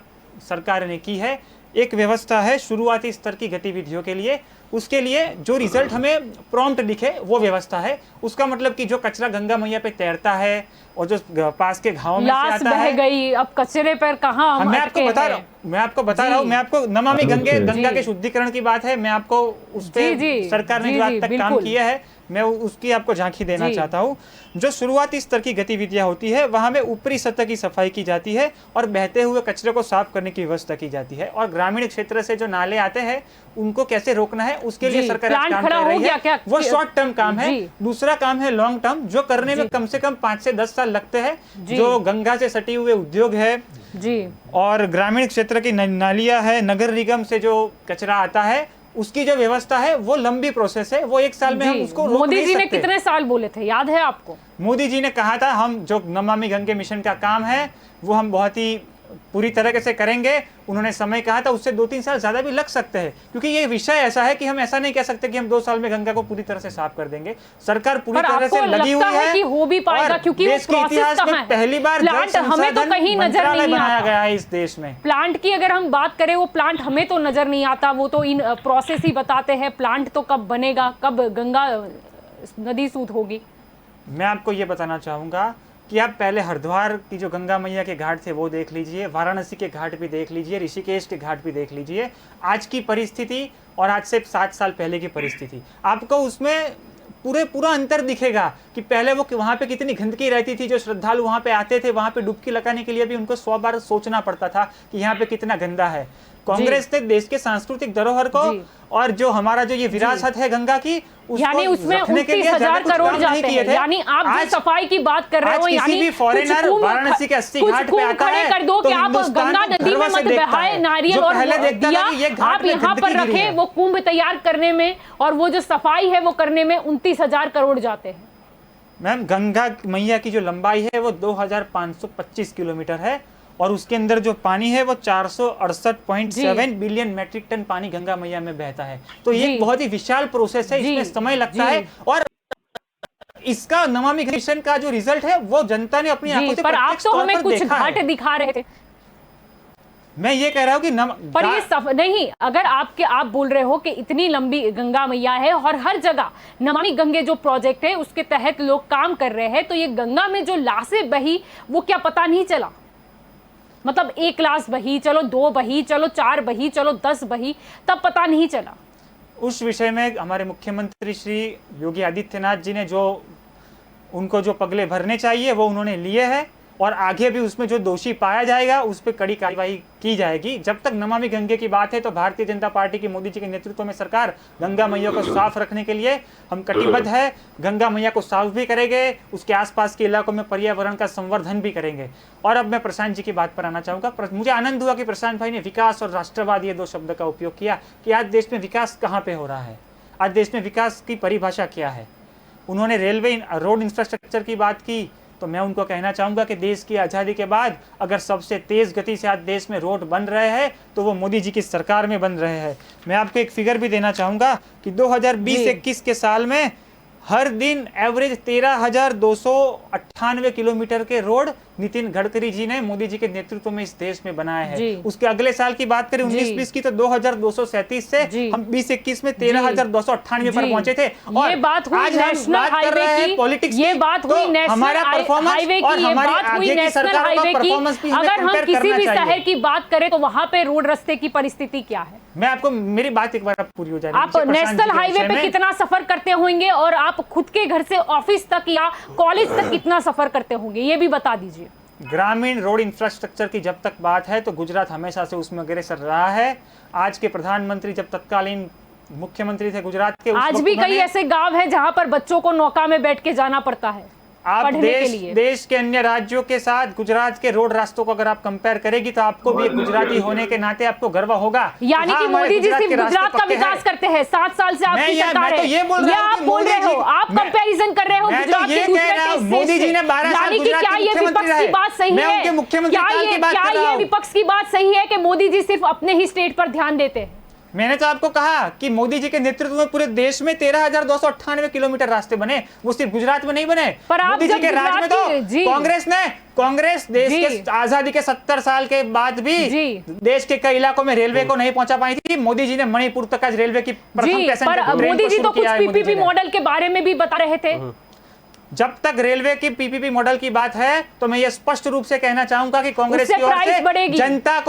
सरकार ने की है। एक व्यवस्था है शुरुआती स्तर की गतिविधियों के लिए, उसके लिए जो रिजल्ट हमें प्रॉम्प्ट दिखे वो व्यवस्था है। उसका मतलब कि जो कचरा गंगा मैया पे तैरता है और जो पास के गांव में से आता बह गई, अब कचरे पर कहाँ मैं आपको बता रहा हूँ, मैं आपको नमामि गंगा के शुद्धिकरण की बात है, मैं आपको उस पे सरकार ने जो आज तक काम किया है मैं उसकी आपको झांकी देना चाहता हूँ। जो शुरुआती स्तर की गतिविधियां होती है वहां में ऊपरी सतह की सफाई की जाती है और बहते हुए कचरे को साफ करने की व्यवस्था की जाती है, और ग्रामीण क्षेत्र से जो नाले आते हैं उनको कैसे रोकना है उसके लिए सरकार काम कर रही है। वो शॉर्ट टर्म काम है। दूसरा काम है लॉन्ग टर्म, जो करने में कम से कम 5 से 10 साल लगते हैं। जो गंगा से सटे हुए उद्योग है और ग्रामीण क्षेत्र की नालियां है, नगर निगम से जो कचरा आता है उसकी जो व्यवस्था है वो लंबी प्रोसेस है, वो 1 साल में हम उसको रोक नहीं सकते। मोदी जी ने कितने साल बोले थे, याद है आपको? मोदी जी ने कहा था हम जो नमामि गंगे मिशन का काम है वो हम बहुत ही पूरी तरह से करेंगे। उन्होंने समय कहा था, उससे 2-3 साल ज्यादा भी लग सकते हैं, क्योंकि ये विषय ऐसा है कि हम ऐसा नहीं कह सकते कि हम 2 साल में गंगा को पूरी तरह से साफ कर देंगे। सरकार पूरी तरह से लगी हुई है कि हो भी पाएगा, क्योंकि देश के इतिहास में पहली बार प्लांट हमें तो कहीं नजर नहीं बनाया गया है इस देश में। प्लांट की अगर हम बात करें, वो प्लांट हमें तो नजर नहीं आता, वो तो इन प्रोसेस ही बताते हैं। प्लांट तो कब बनेगा, कब गंगा नदी सूत होगी? मैं आपको ये बताना चाहूंगा कि आप पहले हरिद्वार की जो गंगा मैया के घाट थे वो देख लीजिए, वाराणसी के घाट भी देख लीजिए, ऋषिकेश के घाट भी देख लीजिए। आज की परिस्थिति और आज से 7 साल पहले की परिस्थिति, आपको उसमें पूरा अंतर दिखेगा कि पहले वो वहाँ पे कितनी गंदगी रहती थी। जो श्रद्धालु वहाँ पे आते थे, वहाँ पे डुबकी लगाने के लिए भी उनको 100 बार सोचना पड़ता था कि यहाँ पे कितना गंदा है। कांग्रेस ने देश के सांस्कृतिक धरोहर को और जो हमारा जो ये विरासत है गंगा की, यानी उसमें 29,000 करोड़ जाते हैं। यानी आप जो सफाई की बात कर रहे हो, यानी भी फॉरेनर वाराणसी के 80 घाट पे आता है कर दो कि आप गंगा नदी में मत बहाए नारियल और दिया, आप यहाँ पर रखे। वो कुंभ तैयार करने में और वो जो सफाई है वो करने में 29,000 करोड़ जाते हैं। मैम, गंगा मैया की जो लंबाई है वो 2525 किलोमीटर है और उसके अंदर जो पानी है वो 468.7 बिलियन मैट्रिक टन पानी गंगा मैया में बहता है। तो ये बहुत ही विशाल प्रोसेस है, इसमें समय लगता है और इसका नमामि मिशन का जो रिजल्ट है वो जनता ने अपनी आंखों से प्रत्यक्ष तौर पर देखा है। कुछ घाट दिखा रहे थे, मैं ये कह रहा हूँ कि पर ये नहीं, अगर आप बोल रहे हो कि इतनी लंबी गंगा मैया है और हर जगह नमामि गंगे जो प्रोजेक्ट है उसके तहत लोग काम कर रहे हैं, तो ये गंगा में जो लाशें बही वो क्या पता नहीं चला? मतलब 1 लाश बही, चलो 2 बही, चलो 4 बही, चलो 10 बही, तब पता नहीं चला। उस विषय में हमारे मुख्यमंत्री श्री योगी आदित्यनाथ जी ने जो उनको जो पगले भरने चाहिए वो उन्होंने लिए हैं और आगे भी उसमें जो दोषी पाया जाएगा उस पर कड़ी कार्रवाई की जाएगी। जब तक नमामि गंगे की बात है तो भारतीय जनता पार्टी की मोदी जी के नेतृत्व में सरकार गंगा मैया को साफ रखने के लिए हम कटिबद्ध है। गंगा मैया को साफ भी करेंगे, उसके आसपास के इलाकों में पर्यावरण का संवर्धन भी करेंगे। और अब मैं प्रशांत जी की बात पर आना चाहूंगा। मुझे आनंद हुआ कि प्रशांत भाई ने विकास और राष्ट्रवाद ये दो शब्द का उपयोग किया कि आज देश में विकास कहाँ पे हो रहा है, आज देश में विकास की परिभाषा क्या है। उन्होंने रेलवे रोड इंफ्रास्ट्रक्चर की बात की, तो मैं उनको कहना चाहूंगा कि देश की आज़ादी के बाद अगर सबसे तेज गति से आज देश में रोड बन रहे हैं तो वो मोदी जी की सरकार में बन रहे हैं। मैं आपको एक फिगर भी देना चाहूंगा कि 2020-21 के साल में हर दिन एवरेज 13,298 किलोमीटर के रोड नितिन गडकरी जी ने मोदी जी के नेतृत्व में इस देश में बनाए हैं। उसके अगले साल की बात करें 19-20 की तो 2,237 से हम 20-21 में 13,298 पर पहुंचे थे। और ये बात हुई आज हम बात कर रहे हैं पॉलिटिक्स की, ये बात हुई नेशनल हमारा परफॉर्मेंस और हमारी आगे की सरकार का परफॉर्मेंस भी हमें अगर हम कंपेयर किसी करना भी शहर चाहिए। की बात करें तो वहां पे रोड रास्ते की परिस्थिति क्या है? मैं आपको मेरी बात एक बार पूरी हो जाए। आप नेशनल हाईवे पे कितना सफर करते होंगे और आप खुद के घर से ऑफिस तक या कॉलेज तक कितना सफर करते होंगे, ये भी बता दीजिए। ग्रामीण रोड इंफ्रास्ट्रक्चर की जब तक बात है तो गुजरात हमेशा से उसमें अग्रसर रहा है। आज के प्रधानमंत्री जब तत्कालीन मुख्यमंत्री थे गुजरात के, आज भी कई ऐसे गांव हैं जहां पर बच्चों को नौका में बैठ के जाना पड़ता है आप पढ़ने के लिए। देश के अन्य राज्यों के साथ गुजरात के रोड रास्तों को अगर आप कंपेयर करेगी तो आपको भी एक गुजराती होने के नाते आपको गर्व होगा। यानी कि मोदी जी सिर्फ गुजरात का विकास करते हैं, 7 साल से आपकी सरकार है। ये बोल रहा आप बोल रहे हो, आप कंपैरिजन कर रहे हो गुजरात के दूसरे मोदी जी ने 12 साल गुजरात क्या ये विपक्ष की बात सही है? क्या ये विपक्ष की बात सही है कि मोदी जी सिर्फ अपने ही स्टेट पर ध्यान देते हैं? मैंने तो आपको कहा कि मोदी जी के नेतृत्व में पूरे देश में 13,298 किलोमीटर रास्ते बने, वो सिर्फ गुजरात में नहीं बने। मोदी जी के राज में तो कांग्रेस देश के आजादी के 70 साल के बाद भी देश के कई इलाकों में रेलवे को नहीं पहुंचा पाई थी। मोदी जी ने मणिपुर तक आज रेलवे की प्रथम पैसेंजर ट्रेन मोदी जी तो कुछ पीपीपी मॉडल के बारे में भी बता रहे थे। जब तक रेलवे की पीपीपी मॉडल की बात है तो मैं ये स्पष्ट रूप से कहना चाहूंगा कि कांग्रेस की ओर से जनता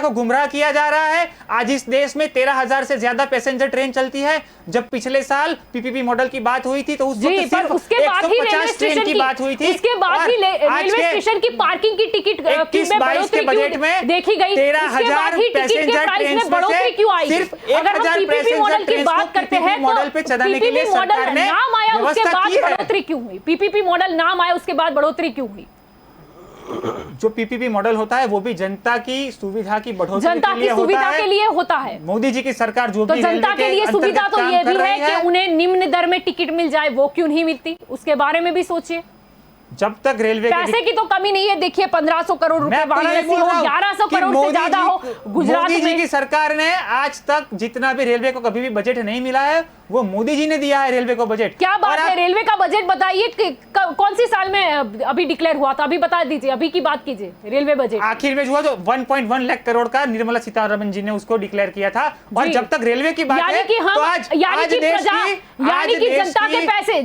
को गुमराह किया जा रहा है। आज इस देश में 13,000 से ज्यादा पैसेंजर ट्रेन चलती है। जब पिछले साल पीपीपी मॉडल की बात हुई थी तो उस वक्त सिर्फ 150 ट्रेन की बात हुई थी। उसके बाद ही रेलवे स्टेशन की पार्किंग की टिकट 21-22 के बजट में देखी गई 13,000 पैसेंजर ट्रेन सिर्फ 1,000 पैसेंजर ट्रेन बात करते हैं मॉडल पे चलाने के लिए सरकार ने व्यवस्था की है। बढ़ोतरी क्यों हुई? पीपीपी मॉडल नाम आया उसके बाद बढ़ोतरी क्यों हुई? जो पीपीपी मॉडल होता है वो भी जनता की सुविधा की बढ़ोतरी के लिए होता है। मोदी जी की सरकार जो तो भी जनता के लिए सुविधा तो ये भी है कि उन्हें निम्न दर में टिकट मिल जाए, वो क्यों नहीं मिलती? उसके बारे में भी सोचिए। जब तक रेलवे पैसे की तो कमी नहीं है। देखिए 1,500 करोड़ रुपए वाराणसी हो, 1,100 करोड़ से ज्यादा हो गुजरात में। मोदी जी की सरकार ने आज तक जितना भी रेलवे को कभी भी बजट नहीं मिला है वो मोदी जी ने दिया है रेलवे को बजट। क्या बात है? रेलवे का बजट बताइए कौन सी साल में अभी डिक्लेयर हुआ था, अभी बता दीजिए, अभी की बात कीजिए। रेलवे बजट आखिर में हुआ जो 1.1 लाख करोड़ का निर्मला सीतारमण जी ने उसको डिक्लेयर किया था। और जब तक रेलवे की बात है तो आज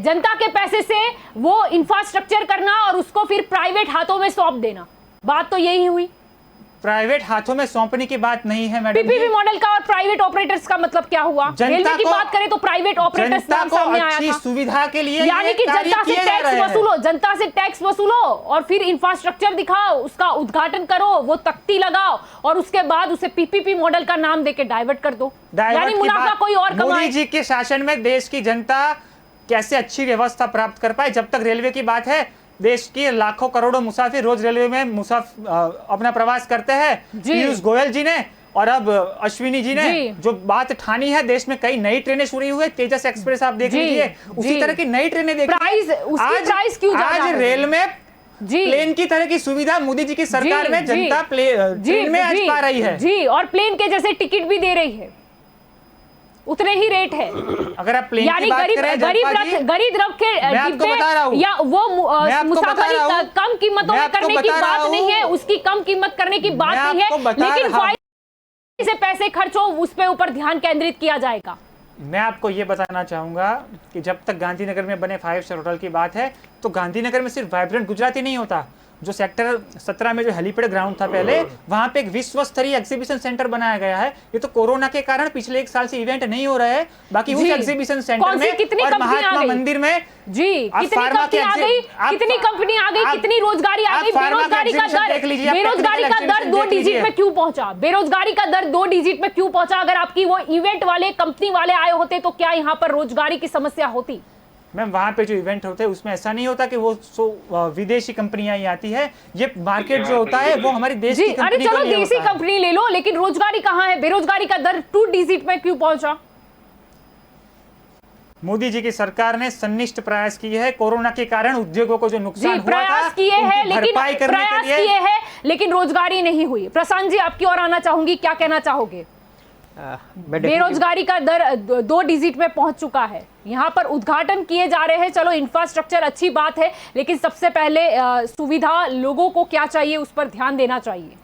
जनता के पैसे से वो इंफ्रास्ट्रक्चर करना और उसको फिर प्राइवेट हाथों में सौंप देना, बात तो यही हुई। प्राइवेट हाथों में सौंपने की बात नहीं है मैडम। पीपीपी मॉडल का और प्राइवेट ऑपरेटर्स का मतलब क्या हुआ? रेलवे की बात करें तो प्राइवेट ऑपरेटर्स नाम सामने आया था। सुविधा के लिए यानी कि जनता से टैक्स वसूलो और फिर इंफ्रास्ट्रक्चर दिखाओ, उसका उद्घाटन करो, वो तख्ती लगाओ और उसके बाद उसे पीपीपी मॉडल का नाम देके डाइवर्ट कर दो, यानी मुनाफा कोई और कमाए। मोदी जी के शासन में देश की जनता कैसे अच्छी व्यवस्था प्राप्त कर पाए। जब तक रेलवे की बात है, देश के लाखों करोड़ों मुसाफिर रोज रेलवे में अपना प्रवास करते हैं। पीयूष गोयल जी ने और अब अश्विनी जी ने जो बात ठानी है, देश में कई नई ट्रेनें शुरू हुई है। तेजस एक्सप्रेस आप देख लीजिए, उसी तरह की नई ट्रेनें देखिए। आज रेल में प्लेन की तरह की सुविधा मोदी जी की सरकार में जनता ट्रेन में आज पा रही है जी, और प्लेन के जैसे टिकट भी दे रही है, उतने ही रेट है। अगर आप प्लेन की बात करें, गरीब रथ के डिब्बे या वो मुसाफरी कम कीमतों में करने की बात नहीं है, उसकी कम कीमत करने की बात नहीं है, लेकिन से पैसे खर्च हो उस पे ऊपर ध्यान केंद्रित किया जाएगा। मैं आपको ये बताना चाहूंगा कि जब तक गांधीनगर में बने 5 स्टार होटल की बात है तो गांधीनगर में सिर्फ वाइब्रेंट गुजराती नहीं होता, जो सेक्टर 17 में जो हेलीपैड ग्राउंड था पहले, वहां पे एक विश्व स्तरीय एग्जीबिशन सेंटर बनाया गया है। ये तो कोरोना के कारण पिछले 1 साल से इवेंट नहीं हो रहा है, बाकी उस एग्जीबिशन सेंटर में और महात्मा मंदिर में जी कितनी कंपनी आ गई, कितनी रोजगारी आ गई। बेरोजगारी का दर 2 डिजिट में क्यों पहुंचा? बेरोजगारी का दर 2 डिजिट में क्यों पहुंचा? अगर आपकी वो इवेंट वाले कंपनी वाले आए होते तो क्या यहाँ पर रोजगारी की समस्या होती? मैम वहाँ पे जो इवेंट होते हैं उसमें ऐसा नहीं होता कि वो विदेशी कंपनियां ही आती है। ये मार्केट जो होता है वो हमारी देश की कंपनी, चलो देसी कंपनी ले लो, लेकिन रोजगारी कहाँ है? बेरोजगारी का दर 2 डिजिट में क्यों पहुंचा? मोदी जी की सरकार ने सन्निष्ठ प्रयास किए हैं कोरोना के कारण उद्योगों को जो नुकसान हुआ था, प्रयास किए हैं, लेकिन रोजगारी नहीं हुई। प्रशांत जी आपकी ओर आना चाहूंगी, क्या कहना चाहोगे? बेरोजगारी का दर 2 डिजिट में पहुंच चुका है, यहाँ पर उद्घाटन किए जा रहे हैं। चलो इंफ्रास्ट्रक्चर अच्छी बात है, लेकिन सबसे पहले सुविधा लोगों को क्या चाहिए उस पर ध्यान देना चाहिए।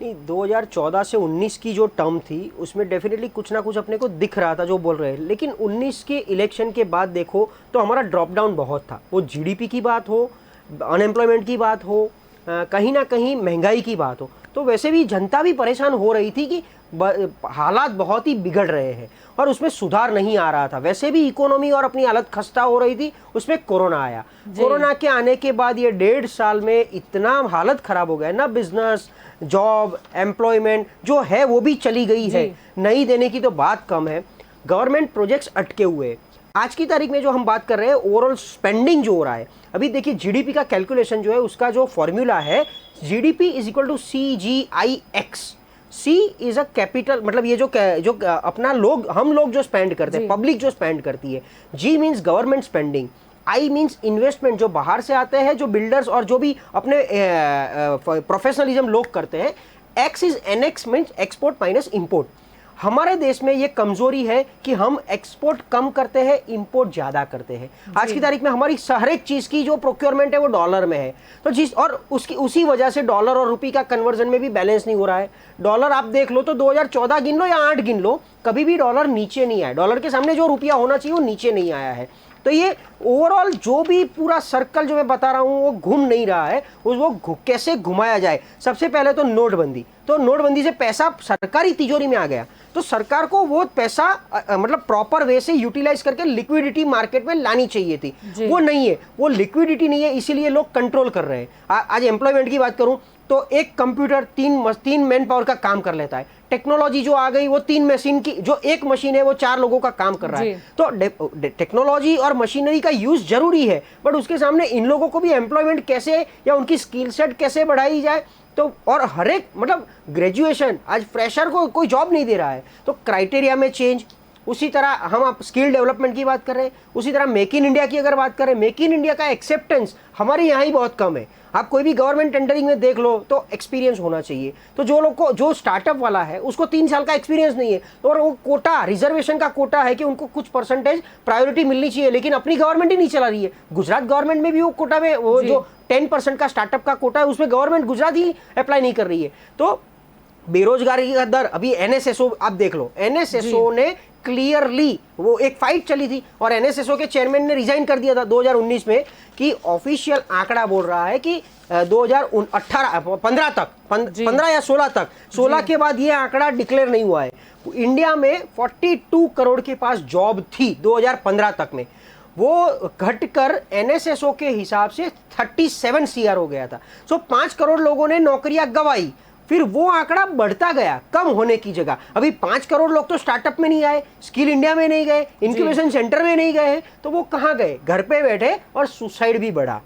नहीं, 2014 से 19 की जो टर्म थी उसमें डेफिनेटली कुछ ना कुछ अपने को दिख रहा था जो बोल रहे हैं, लेकिन 19 के इलेक्शन के बाद देखो तो हमारा ड्रॉप डाउन बहुत था। वो जीडीपी की बात हो, अनएम्प्लॉयमेंट की बात हो, कहीं ना कहीं महंगाई की बात हो, तो वैसे भी जनता भी परेशान हो रही थी कि हालात बहुत ही बिगड़ रहे हैं और उसमें सुधार नहीं आ रहा था। वैसे भी इकोनॉमी और अपनी हालत खस्ता हो रही थी, उसमें कोरोना आया। कोरोना के आने के बाद ये 1.5 साल में इतना हालत खराब हो गया ना, बिजनेस, जॉब, एम्प्लॉयमेंट जो है वो भी चली गई है, नहीं देने की तो बात कम है। गवर्नमेंट प्रोजेक्ट्स अटके हुए। आज की तारीख में जो हम बात कर रहे हैं ओवरऑल स्पेंडिंग जो हो रहा है, अभी देखिए जीडीपी का कैलकुलेशन जो है उसका जो फॉर्मूला है GDP is equal to CGIX। C is a capital, मतलब ये जो अपना लोग, हम लोग जो स्पेंड करते हैं, पब्लिक जो स्पेंड करती है। G means government spending, I means investment जो बाहर से आते हैं, जो बिल्डर्स और जो भी अपने प्रोफेशनलिज्म लोग करते हैं। X is NX means export minus import. हमारे देश में ये कमजोरी है कि हम एक्सपोर्ट कम करते हैं, इंपोर्ट ज्यादा करते हैं। आज की तारीख में हमारी हर एक चीज की जो प्रोक्योरमेंट है वो डॉलर में है, तो जिस और उसी वजह से डॉलर और रुपये का कन्वर्जन में भी बैलेंस नहीं हो रहा है। डॉलर आप देख लो तो 2014 गिन लो या 8 गिन लो, कभी भी डॉलर नीचे नहीं आया। डॉलर के सामने जो रुपया होना चाहिए वो नीचे नहीं आया है। तो ये ओवरऑल जो भी पूरा सर्कल जो मैं बता रहा हूँ वो घूम नहीं रहा है, वो कैसे घुमाया जाए। सबसे पहले तो नोटबंदी, तो नोटबंदी से पैसा सरकारी तिजोरी में आ गया, तो सरकार को वो पैसा मतलब प्रॉपर वे से यूटिलाइज करके लिक्विडिटी मार्केट में लानी चाहिए थी, वो नहीं है, वो लिक्विडिटी नहीं है, इसीलिए लोग कंट्रोल कर रहे हैं। आज एम्प्लॉयमेंट की बात करूं तो एक कंप्यूटर 3 मैन पावर का काम कर लेता है। टेक्नोलॉजी जो आ गई वो 3 मशीन की, जो एक मशीन है वो 4 लोगों का काम कर रहा है। तो टेक्नोलॉजी और मशीनरी का यूज जरूरी है, बट उसके सामने इन लोगों को भी एम्प्लॉयमेंट कैसे या उनकी स्किल सेट कैसे बढ़ाई जाए। तो और हर एक मतलब ग्रेजुएशन, आज फ्रेशर को कोई जॉब नहीं दे रहा है, तो क्राइटेरिया में चेंज। उसी तरह हम आप स्किल डेवलपमेंट की बात कर रहे हैं, उसी तरह मेक इन इंडिया की अगर बात करें, मेक इन इंडिया का एक्सेप्टेंस हमारे यहाँ ही बहुत कम है। आप कोई भी गवर्नमेंट टेंडरिंग में देख लो तो एक्सपीरियंस होना चाहिए, तो जो लोग को, जो स्टार्टअप वाला है उसको 3 साल का एक्सपीरियंस नहीं है, और वो कोटा, रिजर्वेशन का कोटा है कि उनको कुछ परसेंटेज प्रायोरिटी मिलनी चाहिए, लेकिन अपनी गवर्नमेंट ही नहीं चला रही है। गुजरात गवर्नमेंट में भी वो कोटा में वो जो 10% का स्टार्टअप का कोटा है उसमें गवर्नमेंट गुजरात ही अप्लाई नहीं कर रही है। तो बेरोजगारी का दर, अभी NSSO आप देख लो, NSSO ने क्लियरली, वो एक फाइट चली थी और NSSO के चेयरमैन ने रिजाइन कर दिया था 2019 में, कि ऑफिशियल आंकड़ा बोल रहा है कि 2015 तक, 15 या 16 तक, 16 के बाद ये आंकड़ा डिक्लेयर नहीं हुआ है। इंडिया में 42 करोड़ के पास जॉब थी 2015 तक में, वो घटकर NSSO के हिसाब से 37 CR हो गया था। सो 5 करोड़ लोगों ने नौकरियां गंवाई, फिर वो आंकड़ा बढ़ता गया कम होने की जगह। अभी 5 करोड़ लोग तो स्टार्टअप में नहीं आए, स्किल इंडिया में नहीं गए, इंक्यूबेशन सेंटर में नहीं गए, तो वो कहाँ गए? घर पे बैठे, और सुसाइड भी बढ़ा।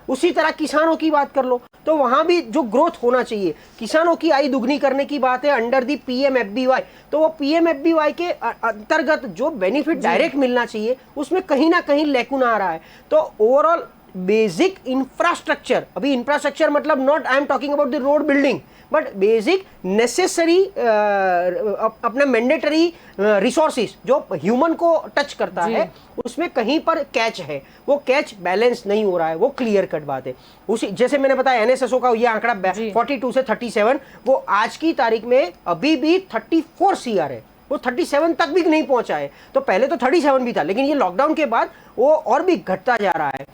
उसी तरह किसानों की बात कर लो तो वहां भी जो ग्रोथ होना चाहिए, किसानों की आय दुगनी करने की बात है अंडर दी PMFBY, तो वो PMFBY के अंतर्गत जो बेनिफिट डायरेक्ट मिलना चाहिए उसमें कहीं ना कहीं लैकुना आ रहा है। तो ओवरऑल बेसिक इंफ्रास्ट्रक्चर, अभी इंफ्रास्ट्रक्चर मतलब not I am talking about the road building, but basic necessary अपने मैंडेटरी रिसोर्सेज जो ह्यूमन को टच करता है, उसमें कहीं पर कैच है, वो कैच बैलेंस नहीं हो रहा है, वो क्लियर कट बात है। उसी जैसे मैंने बताया NSSO का ये आंकड़ा 42 से 37, वो आज की तारीख में अभी भी 34 CR है, वो 37 तक भी नहीं पहुंचा है। तो पहले तो 37 भी था, लेकिन ये लॉकडाउन के बाद वो और भी घटता जा रहा है।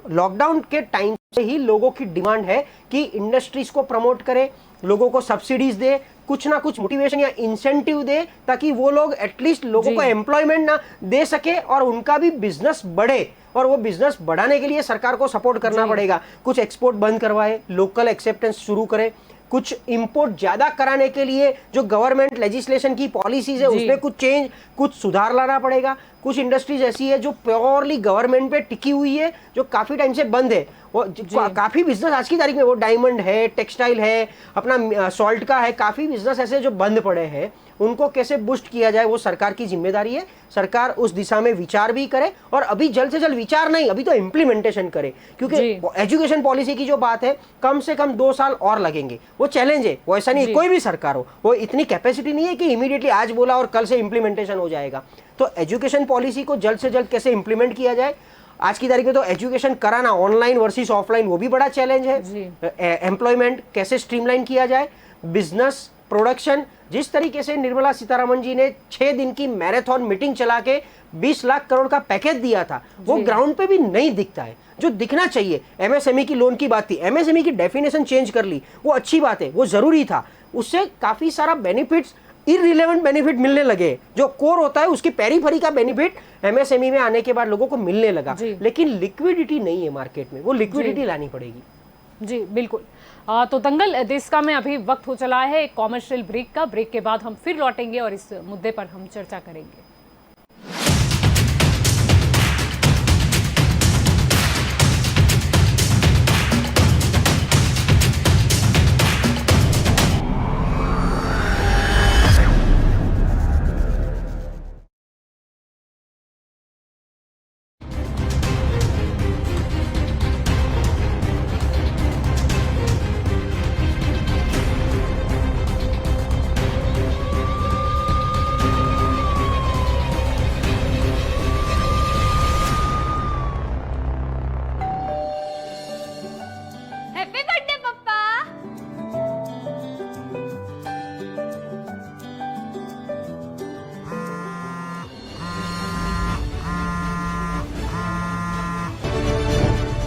लॉकडाउन के टाइम ही लोगों की डिमांड है कि इंडस्ट्रीज को प्रमोट करे, लोगों को सब्सिडीज दे, कुछ ना कुछ मोटिवेशन या इंसेंटिव दे, ताकि वो लोग एटलीस्ट लोगों को एम्प्लॉयमेंट ना दे सके और उनका भी बिजनेस बढ़े। और वो बिजनेस बढ़ाने के लिए सरकार को सपोर्ट करना पड़ेगा। कुछ एक्सपोर्ट बंद करवाए, लोकल एक्सेप्टेंस शुरू करे, कुछ इंपोर्ट ज्यादा कराने के लिए जो गवर्नमेंट लेजिस्लेशन की पॉलिसीज है उसमें कुछ चेंज, कुछ सुधार लाना पड़ेगा। कुछ इंडस्ट्रीज ऐसी है जो प्योरली गवर्नमेंट पे टिकी हुई है, जो काफी टाइम से बंद है। वो काफी बिजनेस आज की तारीख में, वो डायमंड है, टेक्सटाइल है, अपना सॉल्ट का है, काफी बिजनेस ऐसे जो बंद पड़े हैं, उनको कैसे बूस्ट किया जाए वो सरकार की जिम्मेदारी है। सरकार उस दिशा में विचार भी करे, और अभी जल्द से जल्द विचार नहीं, अभी तो इम्प्लीमेंटेशन करे, क्योंकि एजुकेशन पॉलिसी की जो बात है कम से कम 2 साल और लगेंगे। वो चैलेंज है, वो ऐसा नहीं है कोई भी सरकार हो, वो इतनी कैपेसिटी नहीं है कि इमीडिएटली आज बोला और कल से इम्प्लीमेंटेशन हो जाएगा। तो एजुकेशन पॉलिसी को जल्द से जल्द कैसे इंप्लीमेंट किया जाए। आज की तारीख में तो एजुकेशन कराना ऑनलाइन वर्सेस ऑफलाइन, वो भी बड़ा चैलेंज है। एम्प्लॉयमेंट कैसे स्ट्रीमलाइन किया जाए, बिजनेस प्रोडक्शन, जिस तरीके से निर्मला सीतारमण जी ने 6 दिन की मैराथन मीटिंग चला के 20 लाख करोड़ का पैकेज दिया था, वो ग्राउंड पे भी नहीं दिखता है जो दिखना चाहिए। एमएसएमई की लोन की बात थी, एमएसएमई की डेफिनेशन चेंज कर ली, वो अच्छी बात है, वो जरूरी था। उससे काफी सारा बेनिफिट्स, इररिलेवेंट बेनिफिट मिलने लगे। जो कोर होता है उसकी पेरीफेरी का बेनिफिट एमएसएमई में आने के बाद लोगों को मिलने लगा, लेकिन लिक्विडिटी नहीं है मार्केट में, वो लिक्विडिटी लानी पड़ेगी। जी बिल्कुल। तो दंगल देश का में अभी वक्त हो चला है एक कॉमर्शियल ब्रेक का। ब्रेक के बाद हम फिर लौटेंगे और इस मुद्दे पर हम चर्चा करेंगे।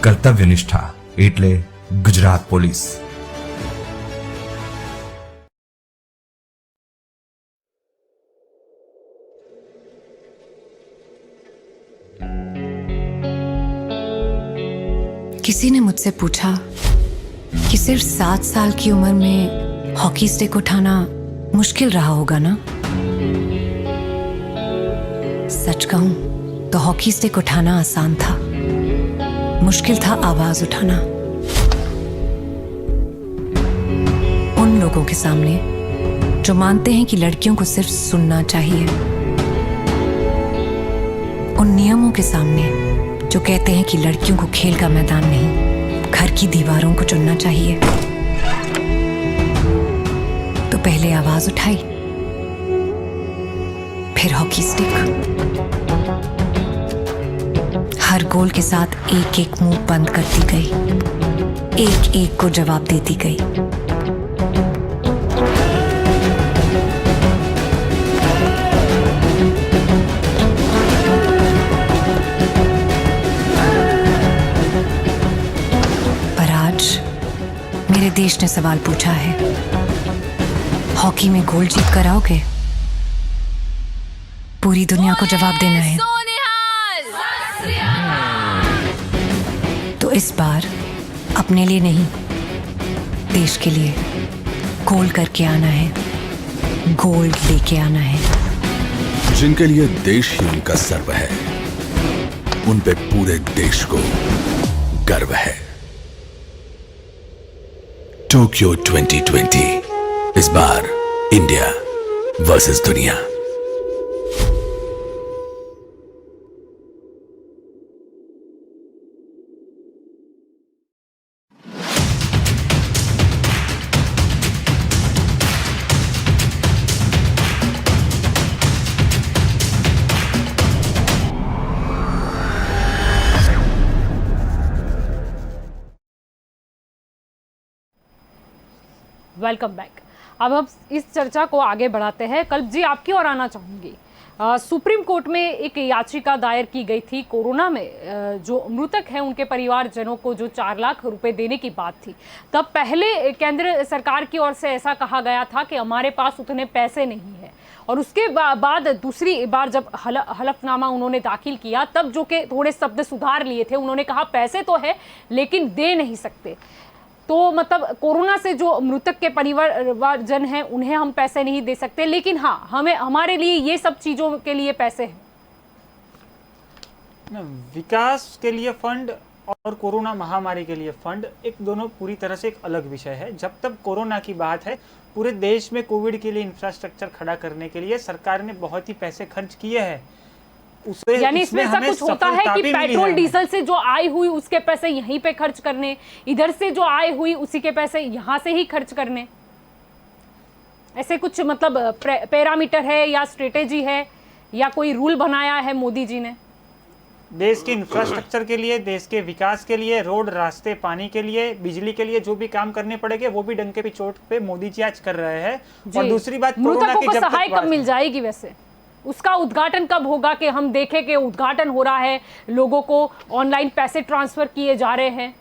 कर्तव्य निष्ठा एटले गुजरात पोलीस। किसी ने मुझसे पूछा कि सिर्फ 7 साल की उम्र में हॉकी स्टिक उठाना मुश्किल रहा होगा ना। सच कहूं तो हॉकी स्टिक उठाना आसान था, मुश्किल था आवाज उठाना। उन लोगों के सामने जो मानते हैं कि लड़कियों को सिर्फ सुनना चाहिए, उन नियमों के सामने जो कहते हैं कि लड़कियों को खेल का मैदान नहीं, घर की दीवारों को चुनना चाहिए, तो पहले आवाज उठाई, फिर हॉकी स्टिक। हर गोल के साथ एक एक मुंह बंद करती गई, एक एक को जवाब देती गई। पर आज मेरे देश ने सवाल पूछा है, हॉकी में गोल्ड जीत कर आओगे? पूरी दुनिया को जवाब देना है। तो इस बार अपने लिए नहीं, देश के लिए गोल्ड करके आना है, गोल्ड लेके आना है। जिनके लिए देश ही उनका सर्व है, उन पे पूरे देश को गर्व है। टोक्यो 2020, इस बार इंडिया वर्सेस दुनिया। Welcome back. अब हम इस चर्चा को आगे बढ़ाते हैं। कल्प जी, आपकी ओर आना चाहूंगी। सुप्रीम कोर्ट में एक याचिका दायर की गई थी कोरोना में जो मृतक हैं उनके परिवारजनों को जो 4 लाख रुपए देने की बात थी। तब पहले केंद्र सरकार की ओर से ऐसा कहा गया था कि हमारे पास उतने पैसे नहीं है, और उसके बाद दूसरी बार जब हलफनामा उन्होंने दाखिल किया तब जो कि थोड़े शब्द सुधार लिए थे, उन्होंने कहा पैसे तो है लेकिन दे नहीं सकते। तो मतलब कोरोना से जो मृतक के परिवारजन हैं उन्हें हम पैसे नहीं दे सकते, लेकिन हाँ हमारे लिए ये सब चीज़ों के लिए पैसे हैं। विकास के लिए फंड और कोरोना महामारी के लिए फंड एक दोनों पूरी तरह से एक अलग विषय है। जब तक कोरोना की बात है, पूरे देश में कोविड के लिए इंफ्रास्ट्रक्चर खड़ा करने के लिए सरकार ने बहुत ही पैसे खर्च किए हैं। यानी इसमें ऐसा कुछ होता है कि पेट्रोल डीजल से जो आय हुई उसके पैसे यहीं पे खर्च करने, इधर से जो आय हुई उसी के पैसे यहां से ही खर्च करने, ऐसे कुछ मतलब पैरामीटर है या स्ट्रेटेजी है या कोई रूल बनाया है मोदी जी ने? देश के इंफ्रास्ट्रक्चर के लिए, देश के विकास के लिए, रोड, रास्ते, पानी के लिए, बिजली के लिए जो भी काम करने पड़ेंगे वो भी डंके पे चोट पे मोदी जी आज कर रहे हैं। और दूसरी बात, मृतकों को सहाय कब मिल जाएगी? वैसे उसका उद्घाटन कब होगा कि हम देखें कि उद्घाटन हो रहा है, लोगों को ऑनलाइन पैसे ट्रांसफर किए जा रहे हैं,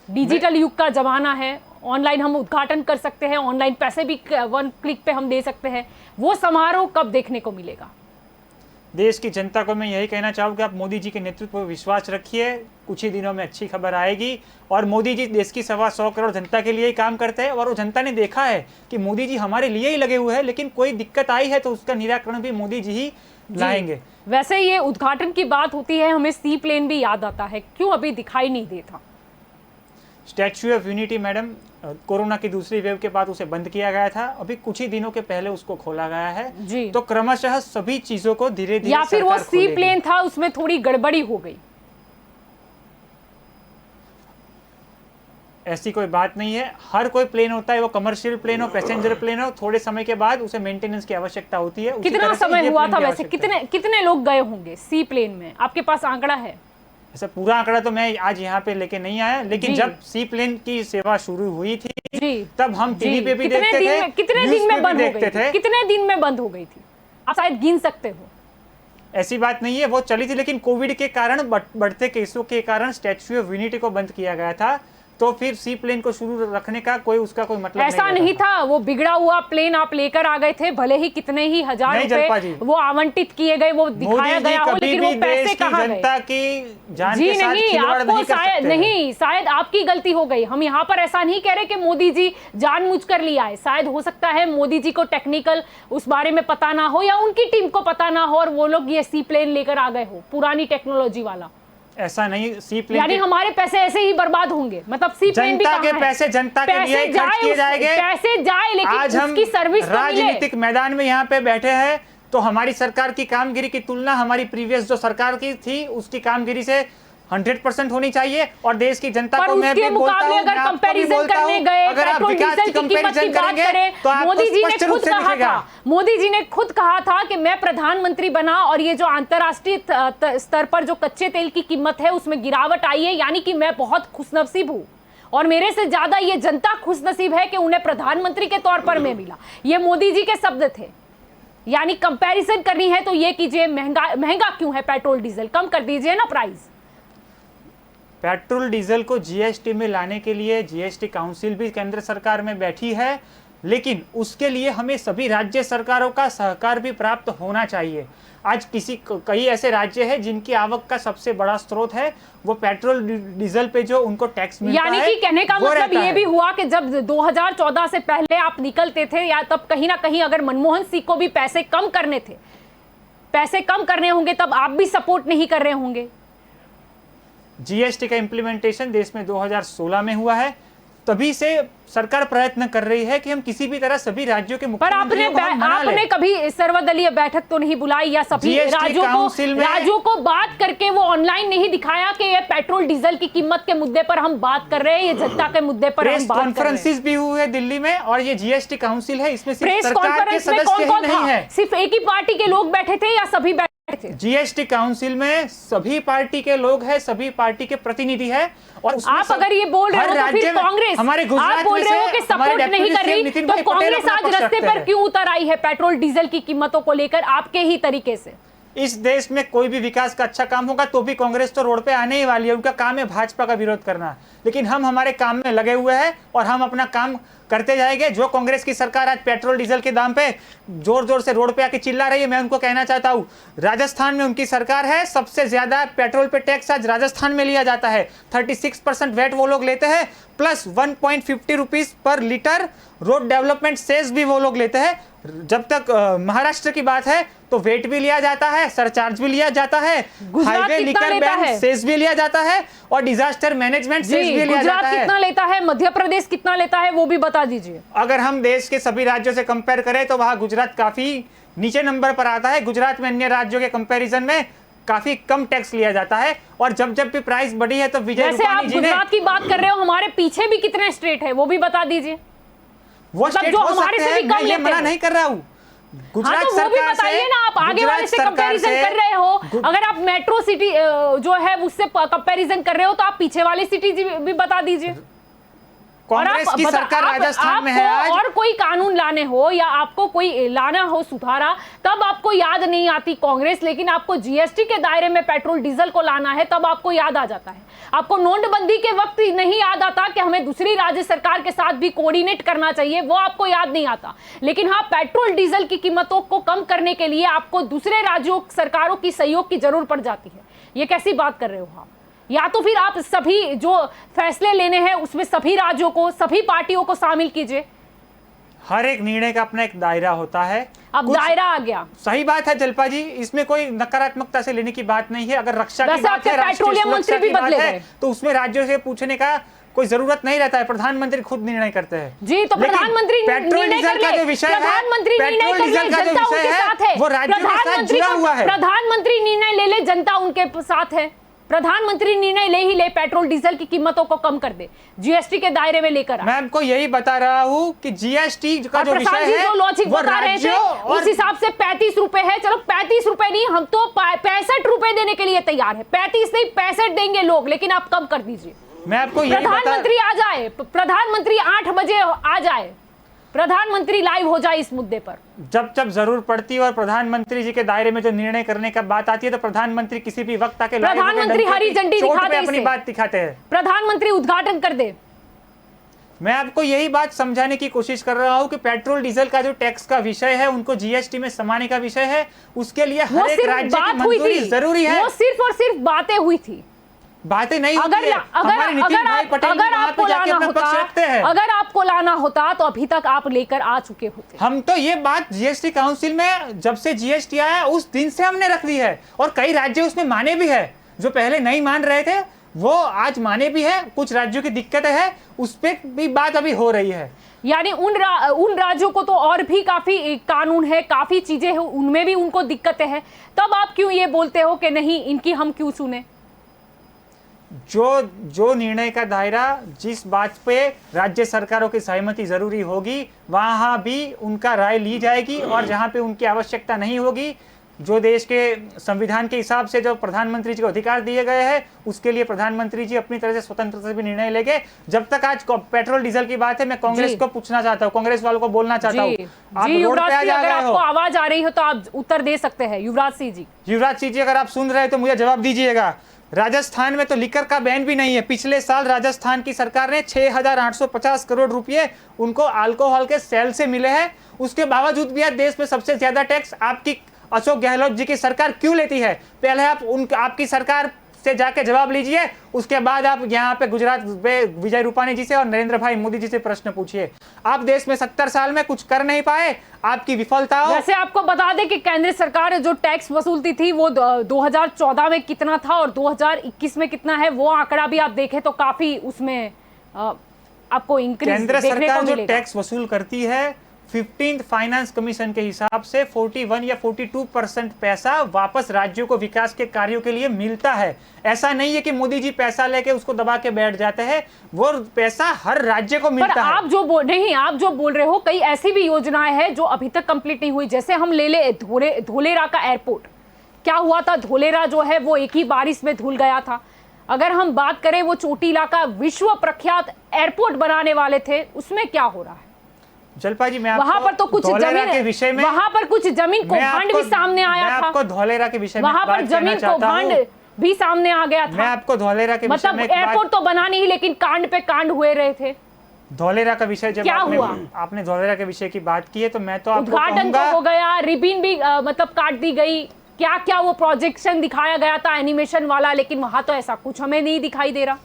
डिजिटल युग का जमाना है, ऑनलाइन हम उद्घाटन कर सकते हैं, ऑनलाइन पैसे भी 1 क्लिक पे हम दे सकते हैं। वो समारोह कब देखने को मिलेगा? देश की जनता को मैं यही कहना चाहूँगा, आप मोदी जी के नेतृत्व पर विश्वास रखिए, कुछ ही दिनों में अच्छी खबर आएगी। और मोदी जी देश की 125 करोड़ जनता के लिए ही काम करते हैं, और वो जनता ने देखा है कि मोदी जी हमारे लिए ही लगे हुए हैं, लेकिन कोई दिक्कत आई है तो उसका निराकरण भी मोदी जी ही लाएंगे। वैसे ये उद्घाटन की बात होती है, हमें सी प्लेन भी याद आता है, क्यों अभी दिखाई नहीं देता? Statue of unity madam, corona की दूसरी वेव के बाद उसे बंद किया गया था, अभी कुछ ही दिनों के पहले उसको खोला गया है जी। तो क्रमशः सभी चीजों को धीरे धीरे, या फिर वो सी प्लेन था उसमें थोड़ी गड़बड़ी हो गई? ऐसी कोई बात नहीं है, हर कोई प्लेन होता है, वो कमर्शियल प्लेन हो, पैसेंजर प्लेन हो, थोड़े समय के बाद उसे मेंटेनेंस की आवश्यकता होती है। कितना समय हुआ था वैसे? कितने लोग गए होंगे सी प्लेन में? आपके पास आंकड़ा है? ऐसा पूरा आंकड़ा तो मैं आज यहाँ पे लेके नहीं आया, लेकिन जब सी प्लेन की सेवा शुरू हुई थी तब हम टीवी पे भी देखते थे, कितने दिन में बंद हो गई थी? कितने दिन में बंद हो गई थी? आप शायद गिन सकते हो। ऐसी बात नहीं है, वो चली थी, लेकिन कोविड के कारण, बढ़ते केसों के कारण स्टैच्यू ऑफ यूनिटी को बंद किया गया था। तो फिर सी प्लेन को शुरू रखने का कोई मतलब ऐसा नहीं था। वो बिगड़ा हुआ प्लेन आप लेकर आ गए थे, भले ही कितने ही हजार रुपए वो आवंटित किए गए, वो दिखाया गया हो, लेकिन वो पैसे कहाँ गए? जनता की जान जी के साथ नहीं, खिलवाड़ आपको नहीं कर शायद सकते नहीं, शायद आपकी गलती हो गई। हम यहाँ पर ऐसा नहीं कह रहे कि मोदी जी जानबूझकर लिया है, शायद हो सकता है मोदी जी को टेक्निकल उस बारे में पता ना हो या उनकी टीम को पता ना हो और वो लोग ये सी प्लेन लेकर आ गए हो, पुरानी टेक्नोलॉजी वाला। ऐसा नहीं, सी प्लेन यानी हमारे पैसे ऐसे ही बर्बाद होंगे? मतलब सी प्लेन भी जनता के पैसे जनता के लिए खर्च किए जाएंगे, पैसे जाए, लेकिन आज हम उसकी सर्विस तो राजनीतिक मैदान में यहाँ पे बैठे हैं तो हमारी सरकार की कामगिरी की तुलना हमारी प्रीवियस जो सरकार की थी उसकी कामगिरी से 100% होनी चाहिए। और देश की जनता को मैं भी बोलता हूं, अगर कंपैरिजन करने गए, अगर आप विकास की कंपैरिजन करेंगे तो आपको स्पष्ट रूप से दिखेगा। मोदी जी ने खुद कहा था कि मैं प्रधानमंत्री बना और ये जो अंतर्राष्ट्रीय स्तर पर जो कच्चे तेल की कीमत है उसमें गिरावट आई है, यानी कि मैं बहुत खुशनसीब हूँ और मेरे से ज्यादा ये जनता खुशनसीब है कि उन्हें प्रधानमंत्री के तौर पर मैं मिला। ये मोदी जी के शब्द थे। यानी कंपैरिजन करनी है तो ये कीजिए, महंगा क्यों है पेट्रोल डीजल, कम कर दीजिए ना प्राइस। पेट्रोल डीजल को जीएसटी में लाने के लिए जीएसटी काउंसिल भी केंद्र सरकार में बैठी है, लेकिन उसके लिए हमें सभी राज्य सरकारों का सहकार भी प्राप्त होना चाहिए। आज कई ऐसे राज्य हैं जिनकी आवक का सबसे बड़ा स्रोत है वो पेट्रोल डीजल पे जो उनको टैक्स मिलता है। यानी कि कहने का मतलब ये भी हुआ कि जब 2014 से पहले आप निकलते थे या तब कहीं ना कहीं अगर मनमोहन सिंह को भी पैसे कम करने थे, पैसे कम करने होंगे, तब आप भी सपोर्ट नहीं कर रहे होंगे। जीएसटी का इम्प्लीमेंटेशन देश में 2016 में हुआ है, तभी से सरकार प्रयत्न कर रही है कि हम किसी भी तरह सभी राज्यों के पर आपने कभी सर्वदलीय बैठक तो नहीं बुलाई या सभी राज्यों को बात करके वो ऑनलाइन नहीं दिखाया कि ये पेट्रोल डीजल की कीमत के मुद्दे पर हम बात कर रहे हैं, ये जनता के मुद्दे पर हम बात कर रहे हैं। कॉन्फ्रेंसेस भी हुए हैं दिल्ली में और ये जीएसटी काउंसिल है, इसमें सिर्फ सरकार के सदस्य ही नहीं है, सिर्फ एक ही पार्टी के लोग बैठे थे या सभी बैठे थे? जीएसटी काउंसिल में सभी पार्टी के लोग हैं, सभी पार्टी के प्रतिनिधि हैं। और आप अगर ये बोल रहे हो तो फिर कांग्रेस, हमारे आप बोल रहे हो कि सपोर्ट नहीं कर रही, तो कांग्रेस आज रास्ते पर क्यों उतर आई है पेट्रोल डीजल की कीमतों को लेकर आपके ही तरीके से? इस देश में कोई भी विकास का अच्छा काम होगा तो भी कांग्रेस तो रोड पे आने ही वाली है। उनका काम है भाजपा का विरोध करना, लेकिन हम हमारे काम में लगे हुए हैं और हम अपना काम करते जाएंगे। जो कांग्रेस की सरकार आज पेट्रोल डीजल के दाम पे जोर जोर से रोड पे आके चिल्ला रही है, मैं उनको कहना चाहता हूँ, राजस्थान में उनकी सरकार है, सबसे ज्यादा पेट्रोल पे टैक्स आज राजस्थान में लिया जाता है। 36% वैट वो लोग लेते हैं, plus 1.50 rupees per litre road development cess भी वो लोग लेते हैं। जब तक महाराष्ट्र की बात है तो वेट भी लिया जाता है, सरचार्ज भी लिया जाता है, हाईवे लिकर बैन सेस भी लिया जाता है और डिजास्टर मैनेजमेंट सेस भी लिया जाता है। कितना लेता है, मध्य प्रदेश कितना लेता है, वो भी बता दीजिए। अगर हम देश के सभी राज्यों से कंपेयर करें तो वहां गुजरात काफी नीचे नंबर पर आता है। गुजरात में अन्य राज्यों के कंपैरिजन में काफी कम टैक्स लिया जाता है। और जब जब भी प्राइस बढ़ी है तो विजय रूपाणी जी ने, गुजरात की बात कर रहे हो, हमारे पीछे भी कितने स्टेट है वो भी बता दीजिए। वो स्टेट हो सकते हैं, मैं ये मना नहीं कर रहा हूँ। गुजरात तो वो भी बताइए ना, आप आगे वाले से कंपैरिजन कर रहे हो। अगर आप मेट्रो सिटी जो है उससे कंपैरिजन कर रहे हो तो आप पीछे वाली सिटी भी बता दीजिए। कांग्रेस की सरकार राजस्थान में है आज। और कोई कानून लाने हो या आपको कोई लाना हो सुधारा, तब आपको याद नहीं आती कांग्रेस, लेकिन आपको जीएसटी के दायरे में पेट्रोल डीजल को लाना है तब आपको याद आ जाता है। आपको नोटबंदी के वक्त नहीं याद आता कि हमें दूसरी राज्य सरकार के साथ भी कोऑर्डिनेट करना चाहिए, वो आपको याद नहीं आता। लेकिन हाँ, पेट्रोल डीजल की कीमतों को कम करने के लिए आपको दूसरे राज्यों सरकारों की सहयोग की जरूरत पड़ जाती है। ये कैसी बात कर रहे हो आप? या तो फिर आप सभी जो फैसले लेने हैं उसमें सभी राज्यों को, सभी पार्टियों को शामिल कीजिए। हर एक निर्णय का अपना एक दायरा होता है। अब दायरा आ गया, सही बात है जल्पा जी, इसमें कोई नकारात्मकता से लेने की बात नहीं है। अगर रक्षा की बात है, पेट्रोलियम मंत्री भी बदले है, तो उसमें राज्यों से पूछने का कोई जरूरत नहीं रहता है, प्रधानमंत्री खुद निर्णय करते हैं। जी, तो प्रधानमंत्री पेट्रोल डीजल का जो विषय है, पेट्रोल डीजल का जो विषय है वो राज्यों के साथ जुड़ा हुआ है। प्रधानमंत्री निर्णय ले ले, जनता उनके साथ है। प्रधानमंत्री निर्णय ले ही ले, पेट्रोल डीजल की कीमतों को कम कर दे, जीएसटी के दायरे में लेकर। मैं आपको यही बता रहा हूँ कि जीएसटी का जो विषय है, जो लॉजिक बता रहे थे उस हिसाब से 35 रुपए है। चलो 35 रुपए नहीं, हम तो 65 रुपए देने के लिए तैयार है। 35 नहीं 65 देंगे लोग, लेकिन आप कम कर दीजिए। मैं आपको प्रधानमंत्री आ जाए, प्रधानमंत्री 8 बजे आ जाए, प्रधानमंत्री लाइव हो जाए इस मुद्दे पर। जब जब जरूरत पड़ती है और प्रधानमंत्री जी के दायरे में जो निर्णय करने का बात आती है तो प्रधानमंत्री किसी भी वक्त आके प्रधानमंत्री हरी झंडी दिखाते हैं, अपनी बात दिखाते हैं। प्रधानमंत्री उद्घाटन कर दे। मैं आपको यही बात समझाने की कोशिश कर रहा हूं कि पेट्रोल डीजल का जो टैक्स का विषय है उनको जीएसटी में समाने का विषय है, उसके लिए हर एक राज्य की मंजूरी जरूरी है। वो सिर्फ और सिर्फ बातें हुई थी, बातें नहीं होती है। हमारे नितिन भाई पटेल वहां पे जाके अपना पक्ष रखते हैं। अगर आपको लाना होता तो अभी तक आप लेकर आ चुके होते। हम तो ये बात जीएसटी काउंसिल में जब से जीएसटी आया उस दिन से हमने रख दी है और कई राज्य उसमें माने भी है। जो पहले नहीं मान रहे थे वो आज माने भी है। कुछ राज्यों की दिक्कतें है, उस पर भी बात अभी हो रही है। यानी उन राज्यों को तो और भी काफी कानून है, काफी चीजें हैं, उनमें भी उनको दिक्कतें हैं। तब आप क्यों ये बोलते हो कि नहीं इनकी हम क्यों सुने? जो निर्णय का दायरा, जिस बात पे राज्य सरकारों की सहमति जरूरी होगी वहां भी उनका राय ली जाएगी और जहां पे उनकी आवश्यकता नहीं होगी, जो देश के संविधान के हिसाब से जो प्रधानमंत्री जी को अधिकार दिए गए हैं उसके लिए प्रधानमंत्री जी अपनी तरह से स्वतंत्रता से भी निर्णय लेंगे। जब तक आज पेट्रोल डीजल की बात है, मैं कांग्रेस को पूछना चाहता हूँ, कांग्रेस वालों को बोलना चाहता हूँ, आप रोड पे आ जा रहे हो, आवाज आ रही हो तो आप उत्तर दे सकते हैं। युवराज सिंह जी, अगर आप सुन रहे हैं तो मुझे जवाब दीजिएगा। राजस्थान में तो लिकर का बैन भी नहीं है। पिछले साल राजस्थान की सरकार ने 6,850 करोड़ रुपए उनको अल्कोहल के सेल से मिले हैं। उसके बावजूद भी आज देश में सबसे ज्यादा टैक्स आपकी अशोक गहलोत जी की सरकार क्यों लेती है? पहले आप आपकी सरकार से जाके जवाब लीजिए, उसके बाद आप यहाँ पे गुजरात में विजय रूपाणी जी से और नरेंद्र भाई मोदी जी से प्रश्न पूछिए। आप देश में 70 साल में कुछ कर नहीं पाए, आपकी विफलता। वैसे आपको बता दें कि केंद्र सरकार जो टैक्स वसूलती थी वो 2014 में कितना था और 2021 में कितना है, वो आंकड़ा भी आप देखें तो काफी उसमें आपको इंक्रीज देखने को मिलेगा। केंद्र सरकार जो टैक्स वसूल करती है 15th फाइनेंस कमीशन के हिसाब से 41 या 42% पैसा वापस राज्यों को विकास के कार्यों के लिए मिलता है। ऐसा नहीं है कि मोदी जी पैसा लेके उसको दबा के बैठ जाते हैं, वो पैसा हर राज्य को मिलता है। आप जो बोल रहे हो, कई ऐसी भी योजनाएं हैं जो अभी तक कंप्लीट नहीं हुई। जैसे हम ले धोलेरा का एयरपोर्ट, क्या हुआ था, धोलेरा जो है वो एक ही बारिश में धुल गया था। अगर हम बात करें वो चोटीला का विश्व प्रख्यात एयरपोर्ट बनाने वाले थे, उसमें क्या हो रहा है? जलपा जी, मैं वहां पर तो कुछ जमीन के विषय में, वहां पर कुछ जमीन कौभांड भी सामने आया था। आपको धोलेरा के विषय में वहां पर जमीन कौभांड भी सामने आ गया था। मैं आपको धोलेरा के विषय में, मतलब एयरपोर्ट तो बना नहीं, लेकिन कांड पे कांड हुए रहे थे। धोलेरा का विषय जब आपने धोलेरा के विषय की बात की है, तो मैं तो आपको उद्घाटन तो हो गया, रिबन भी मतलब काट दी गई, क्या क्या वो प्रोजेक्शन दिखाया गया था एनिमेशन वाला, लेकिन वहां तो ऐसा कुछ हमें नहीं दिखाई दे रहा।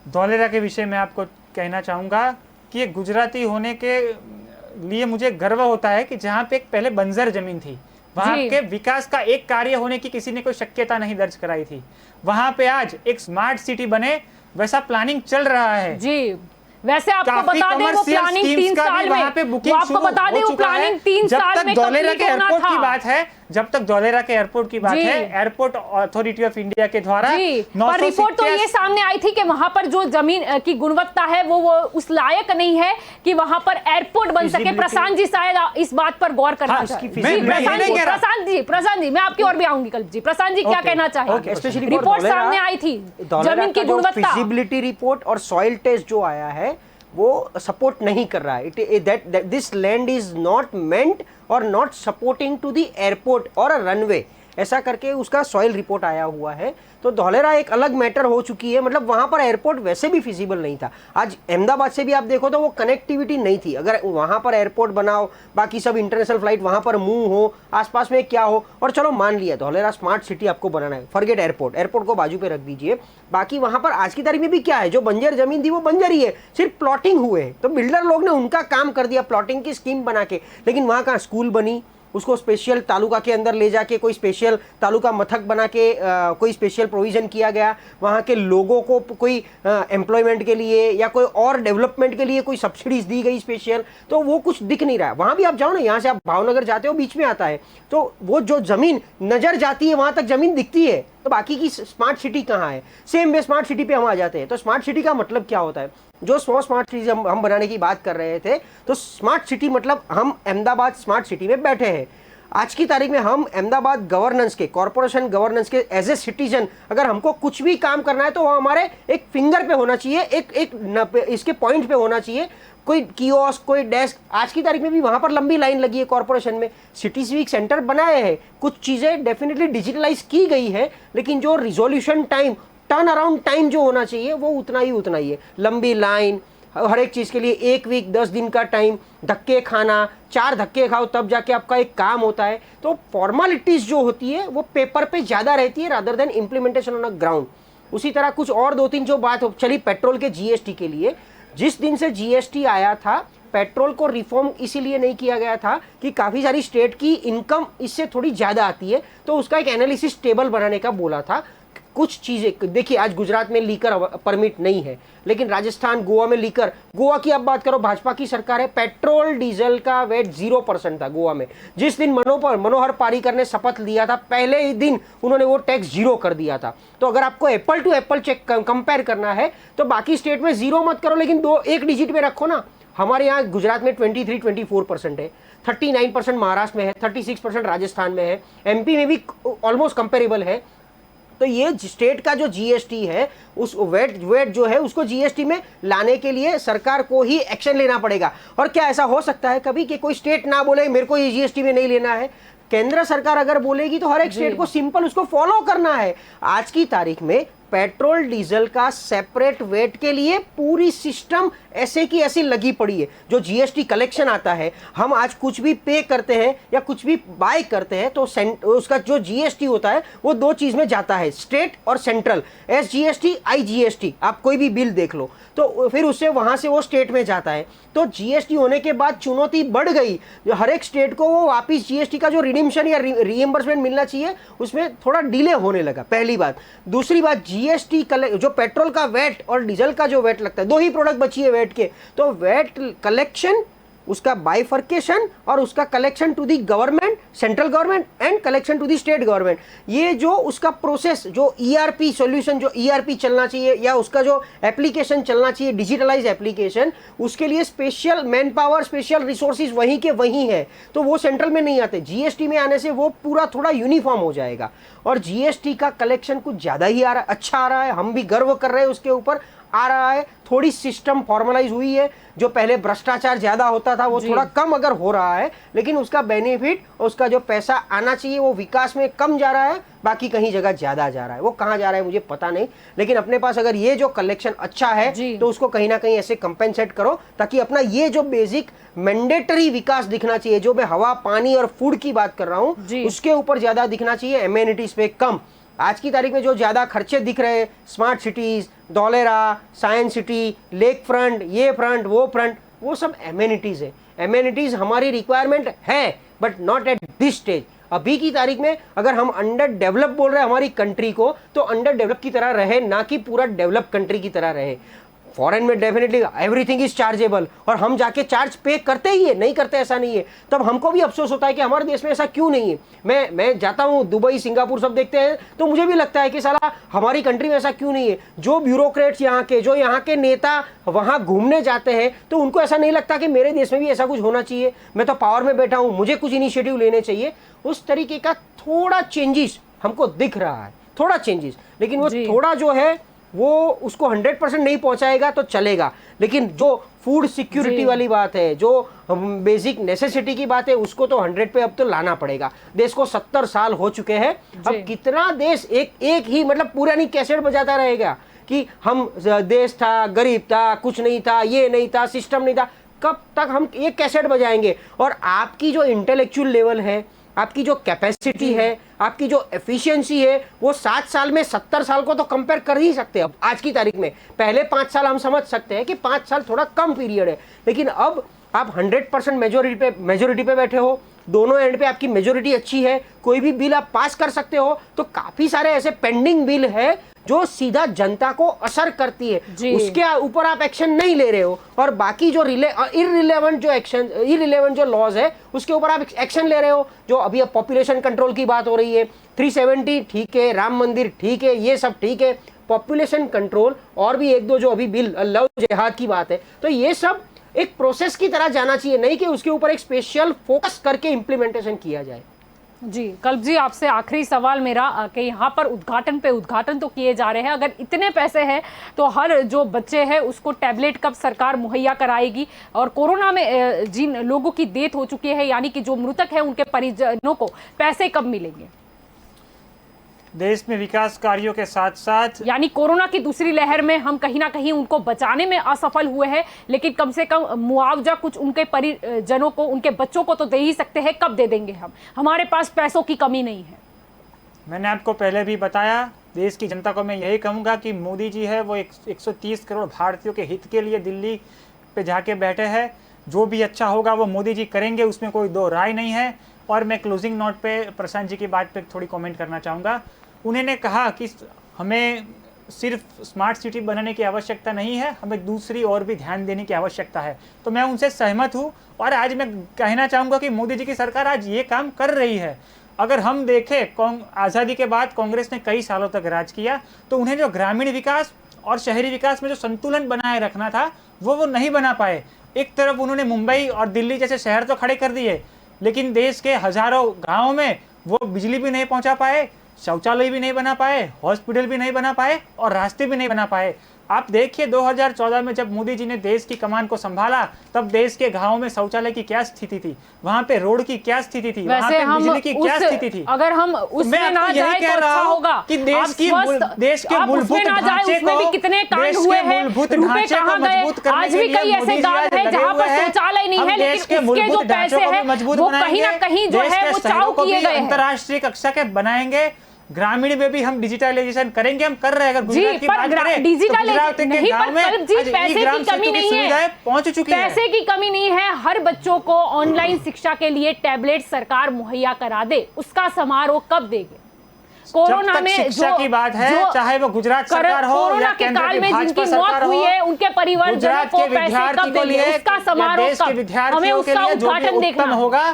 धोलेरा के विषय में आपको कहना चाहूंगा कि गुजराती होने के लिए मुझे गर्व होता है कि जहां पे एक पहले बंजर जमीन थी, वहां के विकास का एक कार्य होने की किसी ने कोई शक्यता नहीं दर्ज कराई थी, वहां पे आज एक स्मार्ट सिटी बने वैसा प्लानिंग चल रहा है जी। वैसे आपको बता दें वो प्लानिंग 3 साल में, आपको बता दें वो प्लानिंग 3 साल में कंप्लीट होना था। जब तक धोलेरा के एयरपोर्ट की बात है, एयरपोर्ट अथॉरिटी ऑफ इंडिया के द्वारा पर रिपोर्ट तो ये सामने आई थी कि वहां पर जो जमीन की गुणवत्ता है वो उस लायक नहीं है कि वहां पर एयरपोर्ट बन सके। प्रशांत जी शायद इस बात पर गौर करना चाहिए। प्रशांत जी मैं आपकी ओर भी आऊंगी कल जी। प्रशांत जी क्या कहना चाहेंगे? रिपोर्ट सामने आई थी जमीन की गुणवत्ता, फिजिबिलिटी रिपोर्ट और सॉइल टेस्ट जो आया है वो सपोर्ट नहीं कर रहा है। This land is not meant और not supporting to the airport और रनवे, ऐसा करके उसका सॉइल रिपोर्ट आया हुआ है। तो धोलेरा एक अलग मैटर हो चुकी है, मतलब वहां पर एयरपोर्ट वैसे भी फिजिबल नहीं था। आज अहमदाबाद से भी आप देखो तो वो कनेक्टिविटी नहीं थी। अगर वहां पर एयरपोर्ट बनाओ, बाकी सब इंटरनेशनल फ्लाइट वहां पर मूव हो, आसपास में क्या हो, और चलो मान लिया धोलेरा स्मार्ट सिटी आपको बनाना है, फॉरगेट एयरपोर्ट, एयरपोर्ट को बाजू पे रख दीजिए। बाकी वहां पर आज की तारीख में भी क्या है, जो बंजर जमीन थी वो बंजर ही है, सिर्फ प्लॉटिंग हुए है। तो बिल्डर लोग ने उनका काम कर दिया प्लॉटिंग की स्कीम बना के, लेकिन वहां कहाँ स्कूल बनी, उसको स्पेशल तालुका के अंदर ले जाके कोई स्पेशल तालुका मथक बना के कोई स्पेशल प्रोविजन किया गया, वहाँ के लोगों को कोई एम्प्लॉयमेंट के लिए या कोई और डेवलपमेंट के लिए कोई सब्सिडीज दी गई स्पेशल, तो वो कुछ दिख नहीं रहा है। वहाँ भी आप जाओ ना, यहाँ से आप भावनगर जाते हो बीच में आता है, तो वो जो जमीन नजर जाती है वहाँ तक जमीन दिखती है, तो बाकी की स्मार्ट सिटी कहाँ है? सेम वे स्मार्ट सिटी पे हम आ जाते हैं। तो स्मार्ट सिटी का मतलब क्या होता है? जो स्मार्ट सिटी हम बनाने की बात कर रहे थे, तो स्मार्ट सिटी मतलब हम अहमदाबाद स्मार्ट सिटी में बैठे हैं। आज की तारीख में हम अहमदाबाद गवर्नेंस के, कॉर्पोरेशन गवर्नेंस के एज ए सिटीजन, अगर हमको कुछ भी काम करना है तो वो हमारे एक फिंगर पे होना चाहिए, एक इसके पॉइंट पे होना चाहिए। कोई कियोस्क, कोई डेस्क, आज की तारीख में भी वहाँ पर लंबी लाइन लगी है कॉर्पोरेशन में। सिटी सिविक सेंटर बनाए हैं, कुछ चीज़ें डेफिनेटली डिजिटलाइज की गई है, लेकिन जो resolution time, turn around time जो होना चाहिए वो उतना ही है। लंबी लाइन, हर एक चीज़ के लिए 1 वीक 10 दिन का टाइम, धक्के खाना, 4 धक्के खाओ तब जाके आपका एक काम होता है। तो फॉर्मेलिटीज़ जो होती है वो पेपर पे ज़्यादा रहती है rather than implementation on a ground. उसी तरह कुछ और 2-3 जो बात चली पेट्रोल के जीएसटी के लिए, जिस दिन से जीएसटी आया था पेट्रोल को रिफॉर्म इसीलिए नहीं किया गया था कि काफ़ी सारी स्टेट की इनकम इससे थोड़ी ज़्यादा आती है, तो उसका एक एनालिसिस टेबल बनाने का बोला था। कुछ चीज़ें देखिए, आज गुजरात में लीकर परमिट नहीं है, लेकिन राजस्थान, गोवा में लीकर, गोवा की आप बात करो, भाजपा की सरकार है, पेट्रोल डीजल का वेट 0% था गोवा में। जिस दिन मनोहर पारीकर ने शपथ लिया था, पहले ही दिन उन्होंने वो टैक्स 0 कर दिया था। तो अगर आपको apple to apple check compare करना है तो बाकी स्टेट में 0 मत करो, लेकिन 1 डिजिट में रखो ना। हमारे यहाँ गुजरात में 23-24% है, 39% महाराष्ट्र में है, 36% राजस्थान में है, एमपी में भी ऑलमोस्ट कंपेरेबल है। तो ये स्टेट का जो जीएसटी है, उस वेट जो है उसको जीएसटी में लाने के लिए सरकार को ही एक्शन लेना पड़ेगा। और क्या ऐसा हो सकता है कभी कि कोई स्टेट ना बोले मेरे को ये जीएसटी में नहीं लेना है? केंद्र सरकार अगर बोलेगी तो हर एक स्टेट को सिंपल उसको फॉलो करना है। आज की तारीख में पेट्रोल डीजल का सेपरेट वेट के लिए पूरी सिस्टम ऐसे की ऐसी लगी पड़ी है। जो जीएसटी कलेक्शन आता है, हम आज कुछ भी पे करते हैं या कुछ भी बाय करते हैं तो उसका जो जीएसटी होता है वो 2 चीज में जाता है, स्टेट और सेंट्रल। एसजीएसटी, आईजीएसटी, आप कोई भी बिल देख लो तो फिर उससे वहां से वो स्टेट में जाता है। तो जीएसटी होने के बाद चुनौती बढ़ गई, जो हर एक स्टेट को वो वापिस जीएसटी का जो रिडिम्पशन या रीएम्बर्समेंट मिलना चाहिए उसमें थोड़ा डिले होने लगा, पहली बात। दूसरी बात, जीएसटी जो पेट्रोल का वेट और डीजल का जो वेट लगता है, 2 ही प्रोडक्ट बची है वेट के, तो वेट कलेक्शन उसका बाइफर्केशन और उसका collection to the government, central government and collection to the state government, ये जो उसका प्रोसेस, जो ईआरपी सॉल्यूशन, जो ईआरपी चलना चाहिए या उसका जो एप्लीकेशन चलना चाहिए, डिजिटलाइज एप्लीकेशन, उसके लिए special man power, special resources वहीं के वहीं है, तो वो सेंट्रल में नहीं आते। जीएसटी में आने से वो पूरा थोड़ा यूनिफॉर्म हो जाएगा और जीएसटी का कलेक्शन कुछ ज़्यादा ही आ रहा है, अच्छा आ रहा है, हम भी गर्व कर रहे हैं उसके ऊपर, आ रहा है। थोड़ी सिस्टम फॉर्मलाइज हुई है, जो पहले भ्रष्टाचार ज्यादा होता था वो थोड़ा कम अगर हो रहा है, लेकिन उसका बेनिफिट, उसका जो पैसा आना चाहिए वो विकास में कम जा रहा है, बाकी कहीं जगह ज्यादा जा रहा है। वो कहाँ जा रहा है मुझे पता नहीं, लेकिन अपने पास अगर ये जो कलेक्शन अच्छा है तो उसको कहीं ना कहीं ऐसे कंपेंसेट करो ताकि अपना ये जो बेसिक मैंडेटरी विकास दिखना चाहिए, जो मैं हवा, पानी और फूड की बात कर रहा हूँ, उसके ऊपर ज्यादा दिखना चाहिए, एमेनिटीज पे कम। आज की तारीख में जो ज़्यादा खर्चे दिख रहे हैं, smart cities, Dholera, science city, lake front, ये फ्रंट, वो फ्रंट, वो सब एमेनिटीज़ है। एमेनिटीज़ हमारी रिक्वायरमेंट है, but not at this stage. अभी की तारीख में अगर हम अंडर डेवलप बोल रहे हैं हमारी कंट्री को, तो अंडर डेवलप की तरह रहे, ना कि पूरा डेवलप कंट्री की तरह रहे। फॉरेन में डेफिनेटली एवरीथिंग इज चार्जेबल और हम जाके चार्ज पे करते ही है, नहीं करते ऐसा नहीं है। तब हमको भी अफसोस होता है कि हमारे देश में ऐसा क्यों नहीं है। मैं जाता हूँ दुबई, सिंगापुर सब देखते हैं तो मुझे भी लगता है कि साला हमारी कंट्री में ऐसा क्यों नहीं है। जो ब्यूरोक्रेट्स यहाँ के, जो यहाँ के नेता वहाँ घूमने जाते हैं तो उनको ऐसा नहीं लगता कि मेरे देश में भी ऐसा कुछ होना चाहिए, मैं तो पावर में बैठा हूँ, मुझे कुछ इनिशिएटिव लेने चाहिए। उस तरीके का थोड़ा चेंजेस हमको दिख रहा है, थोड़ा चेंजेस, लेकिन वो थोड़ा जो है वो उसको 100% नहीं पहुंचाएगा तो चलेगा। लेकिन जो फूड सिक्योरिटी वाली बात है, जो बेसिक नेसेसिटी की बात है, उसको तो 100 पे अब तो लाना पड़ेगा। देश को 70 साल हो चुके हैं, अब कितना देश एक ही मतलब पुरानी कैसेट बजाता रहेगा कि हम देश था, गरीब था, कुछ नहीं था, ये नहीं था, सिस्टम नहीं था। कब तक हम एक कैसेट बजाएंगे? और आपकी जो इंटेलेक्चुअल लेवल है, आपकी जो कैपेसिटी है, आपकी जो एफिशिएंसी है, वो 7 साल में 70 साल को तो कंपेयर कर ही सकते हैं। अब आज की तारीख में पहले 5 साल हम समझ सकते हैं कि 5 साल थोड़ा कम पीरियड है, लेकिन अब आप 100% मेजोरिटी पे बैठे हो, दोनों एंड पे आपकी मेजोरिटी अच्छी है, कोई भी बिल आप पास कर सकते हो। तो काफी सारे ऐसे पेंडिंग बिल है जो सीधा जनता को असर करती है, उसके ऊपर आप एक्शन नहीं ले रहे हो, और बाकी जो इररिलेवेंट जो लॉज है उसके ऊपर आप एक्शन ले रहे हो। जो अभी अब पॉपुलेशन कंट्रोल की बात हो रही है, 370 ठीक है, राम मंदिर ठीक है, ये सब ठीक है, पॉपुलेशन कंट्रोल और भी 1-2 जो अभी बिल, लव जिहाद की बात है, तो ये सब एक प्रोसेस की तरह जाना चाहिए, नहीं कि उसके ऊपर एक स्पेशल फोकस करके इम्प्लीमेंटेशन किया जाए। जी कल्प जी, आपसे आखिरी सवाल मेरा कि यहाँ पर उद्घाटन पे उद्घाटन तो किए जा रहे हैं, अगर इतने पैसे हैं तो हर जो बच्चे हैं उसको टैबलेट कब सरकार मुहैया कराएगी? और कोरोना में जिन लोगों की डेथ हो चुकी है, यानी कि जो मृतक है, उनके परिजनों को पैसे कब मिलेंगे? देश में विकास कार्यों के साथ साथ, यानी कोरोना की दूसरी लहर में हम कहीं ना कहीं उनको बचाने में असफल हुए हैं, लेकिन कम से कम मुआवजा कुछ उनके परिजनों को, उनके बच्चों को तो दे ही सकते हैं। कब दे देंगे हम? हमारे पास पैसों की कमी नहीं है। मैंने आपको पहले भी बताया, देश की जनता को मैं यही कहूँगा कि मोदी जी है वो 130 करोड़ भारतीयों के हित के लिए दिल्ली पे जाके बैठे हैं। जो भी अच्छा होगा वो मोदी जी करेंगे, उसमें कोई दो राय नहीं है। और मैं क्लोजिंग नोट पे प्रशांत जी की बात पे थोड़ी कमेंट करना चाहूँगा। उन्होंने कहा कि हमें सिर्फ स्मार्ट सिटी बनाने की आवश्यकता नहीं है, हमें दूसरी और भी ध्यान देने की आवश्यकता है। तो मैं उनसे सहमत हूँ, और आज मैं कहना चाहूँगा कि मोदी जी की सरकार आज ये काम कर रही है। अगर हम देखें, आज़ादी के बाद कांग्रेस ने कई सालों तक राज किया, तो उन्हें जो ग्रामीण विकास और शहरी विकास में जो संतुलन बनाए रखना था वो नहीं बना पाए। एक तरफ उन्होंने मुंबई और दिल्ली जैसे शहर तो खड़े कर दिए, लेकिन देश के हजारों गाँव में वो बिजली भी नहीं पहुँचा पाए, शौचालय भी नहीं बना पाए, हॉस्पिटल भी नहीं बना पाए और रास्ते भी नहीं बना पाए। आप देखिए 2014 में जब मोदी जी ने देश की कमान को संभाला, तब देश के गांवों में शौचालय की क्या स्थिति थी, वहां पे रोड की क्या स्थिति थी, वहां पे बिजली की क्या स्थिति थी। अगर हम उसमें ना जाए तो अच्छा होगा कि देश के मूलभूत ढांचे को, कितने कांड हुए हैं, मूलभूत ढांचे को मजबूत करने के लिए मोदी जी आज लगे हुए हैं। शौचालय नहीं है, देश के मूलभूत ढांचे को मजबूत बनाएंगे, देश के शहरों को भी अंतर्राष्ट्रीय कक्षा के बनाएंगे, ग्रामीण में भी हम डिजिटलाइजेशन करेंगे, हम कर रहे हैं। अगर गुजरात की बात करें, डिजिटलाइजेशन नहीं, पर पैसे की कमी नहीं है, पहुंच चुकी है, पैसे की कमी नहीं है। हर बच्चों को ऑनलाइन शिक्षा के लिए टैबलेट सरकार मुहैया करा दे, उसका समारोह कब देंगे? कोरोना में शिक्षा की बात है, चाहे वो गुजरात सरकार हो या केंद्र की भाजपा सरकार हो, उनके परिवारजनों को पैसे कब देंगे, उसका समारोह कब, हमें उसका उद्घाटन देखना होगा,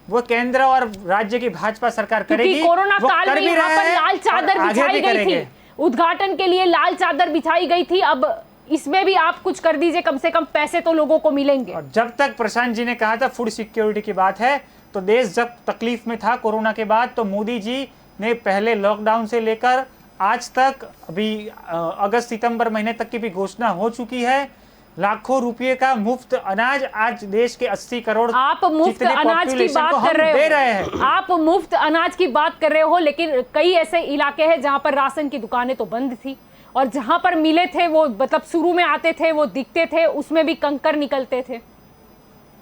वो केंद्र और राज्य की भाजपा सरकार करेगी। कोरोना काल में यहाँ पर लाल चादर बिछाई गई थी, उद्घाटन के लिए लाल चादर बिछाई गई थी, अब इसमें भी आप कुछ कर दीजिए, कम से कम पैसे तो लोगों को मिलेंगे। और जब तक प्रशांत जी ने कहा था फूड सिक्योरिटी की बात है, तो देश जब तकलीफ में था कोरोना के बाद, तो मोदी जी ने पहले लॉकडाउन से लेकर आज तक अभी अगस्त सितंबर महीने तक की भी घोषणा हो चुकी है। लाखों रुपए का मुफ्त अनाज आज देश के 80 करोड़ आप मुफ्त अनाज की बात कर रहे हो, आप मुफ्त अनाज की बात कर रहे हो, लेकिन कई ऐसे इलाके हैं जहां पर राशन की दुकानें तो बंद थी और जहां पर मिले थे वो मतलब शुरू में आते थे, वो दिखते थे, उसमें भी कंकर निकलते थे।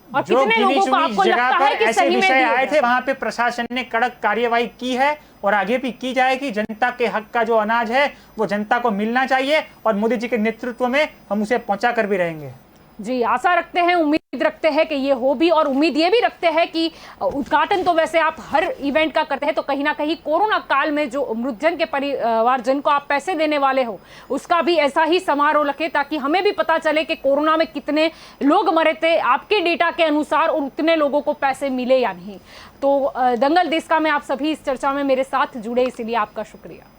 और कितने लोगों को आपको लगता है कि सही में आए थे, वहां पे प्रशासन ने कड़क कार्यवाही की है और आगे भी की जाएगी। जनता के हक का जो अनाज है वो जनता को मिलना चाहिए और मोदी जी के नेतृत्व में हम उसे पहुंचा कर भी रहेंगे। जी, आशा रखते हैं, उम्मीद रखते हैं कि ये हो भी, और उम्मीद ये भी रखते हैं कि उद्घाटन तो वैसे आप हर इवेंट का करते हैं, तो कहीं ना कहीं कोरोना काल में जो मृतजन के परिवारजन को आप पैसे देने वाले हो उसका भी ऐसा ही समारोह रखें, ताकि हमें भी पता चले कि कोरोना में कितने लोग मरे थे आपके डेटा के अनुसार और उतने लोगों को पैसे मिले या नहीं। तो दंगल देश का में आप सभी इस चर्चा में मेरे साथ जुड़े, इसीलिए आपका शुक्रिया।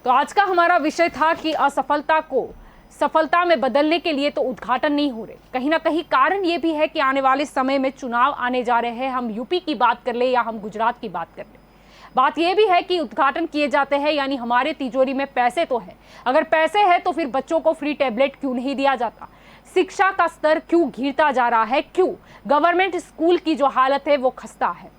तो आज का हमारा विषय था कि असफलता को सफलता में बदलने के लिए तो उद्घाटन नहीं हो रहे, कहीं ना कहीं कारण ये भी है कि आने वाले समय में चुनाव आने जा रहे हैं। हम यूपी की बात कर ले या हम गुजरात की बात कर ले, बात ये भी है कि उद्घाटन किए जाते हैं, यानी हमारे तिजोरी में पैसे तो है, अगर पैसे है तो फिर बच्चों को फ्री टैबलेट क्यों नहीं दिया जाता, शिक्षा का स्तर क्यों गिरता जा रहा है, क्यों गवर्नमेंट स्कूल की जो हालत है वो खस्ता है,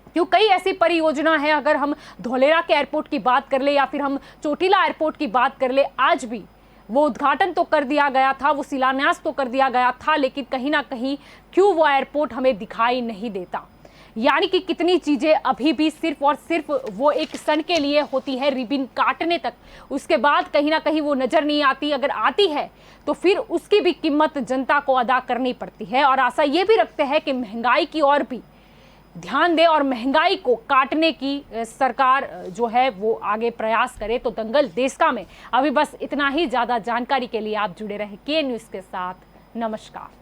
क्यों कई ऐसी परियोजना है, अगर हम धौलेरा के एयरपोर्ट की बात कर ले या फिर हम चोटीला एयरपोर्ट की बात कर ले, आज भी वो उद्घाटन तो कर दिया गया था, वो शिलान्यास तो कर दिया गया था, लेकिन कहीं ना कहीं क्यों वो एयरपोर्ट हमें दिखाई नहीं देता। यानी कि कितनी चीज़ें अभी भी सिर्फ और सिर्फ वो एक क्षण के लिए होती है, रिबिन काटने तक, उसके बाद कहीं ना कहीं वो नज़र नहीं आती, अगर आती है तो फिर उसकी भी कीमत जनता को अदा करनी पड़ती है। और आशा ये भी रखते हैं कि महंगाई की ओर भी ध्यान दे और महंगाई को काटने की सरकार जो है वो आगे प्रयास करे। तो दंगल देश का में अभी बस इतना ही, ज़्यादा जानकारी के लिए आप जुड़े रहे के न्यूज़ के साथ। नमस्कार।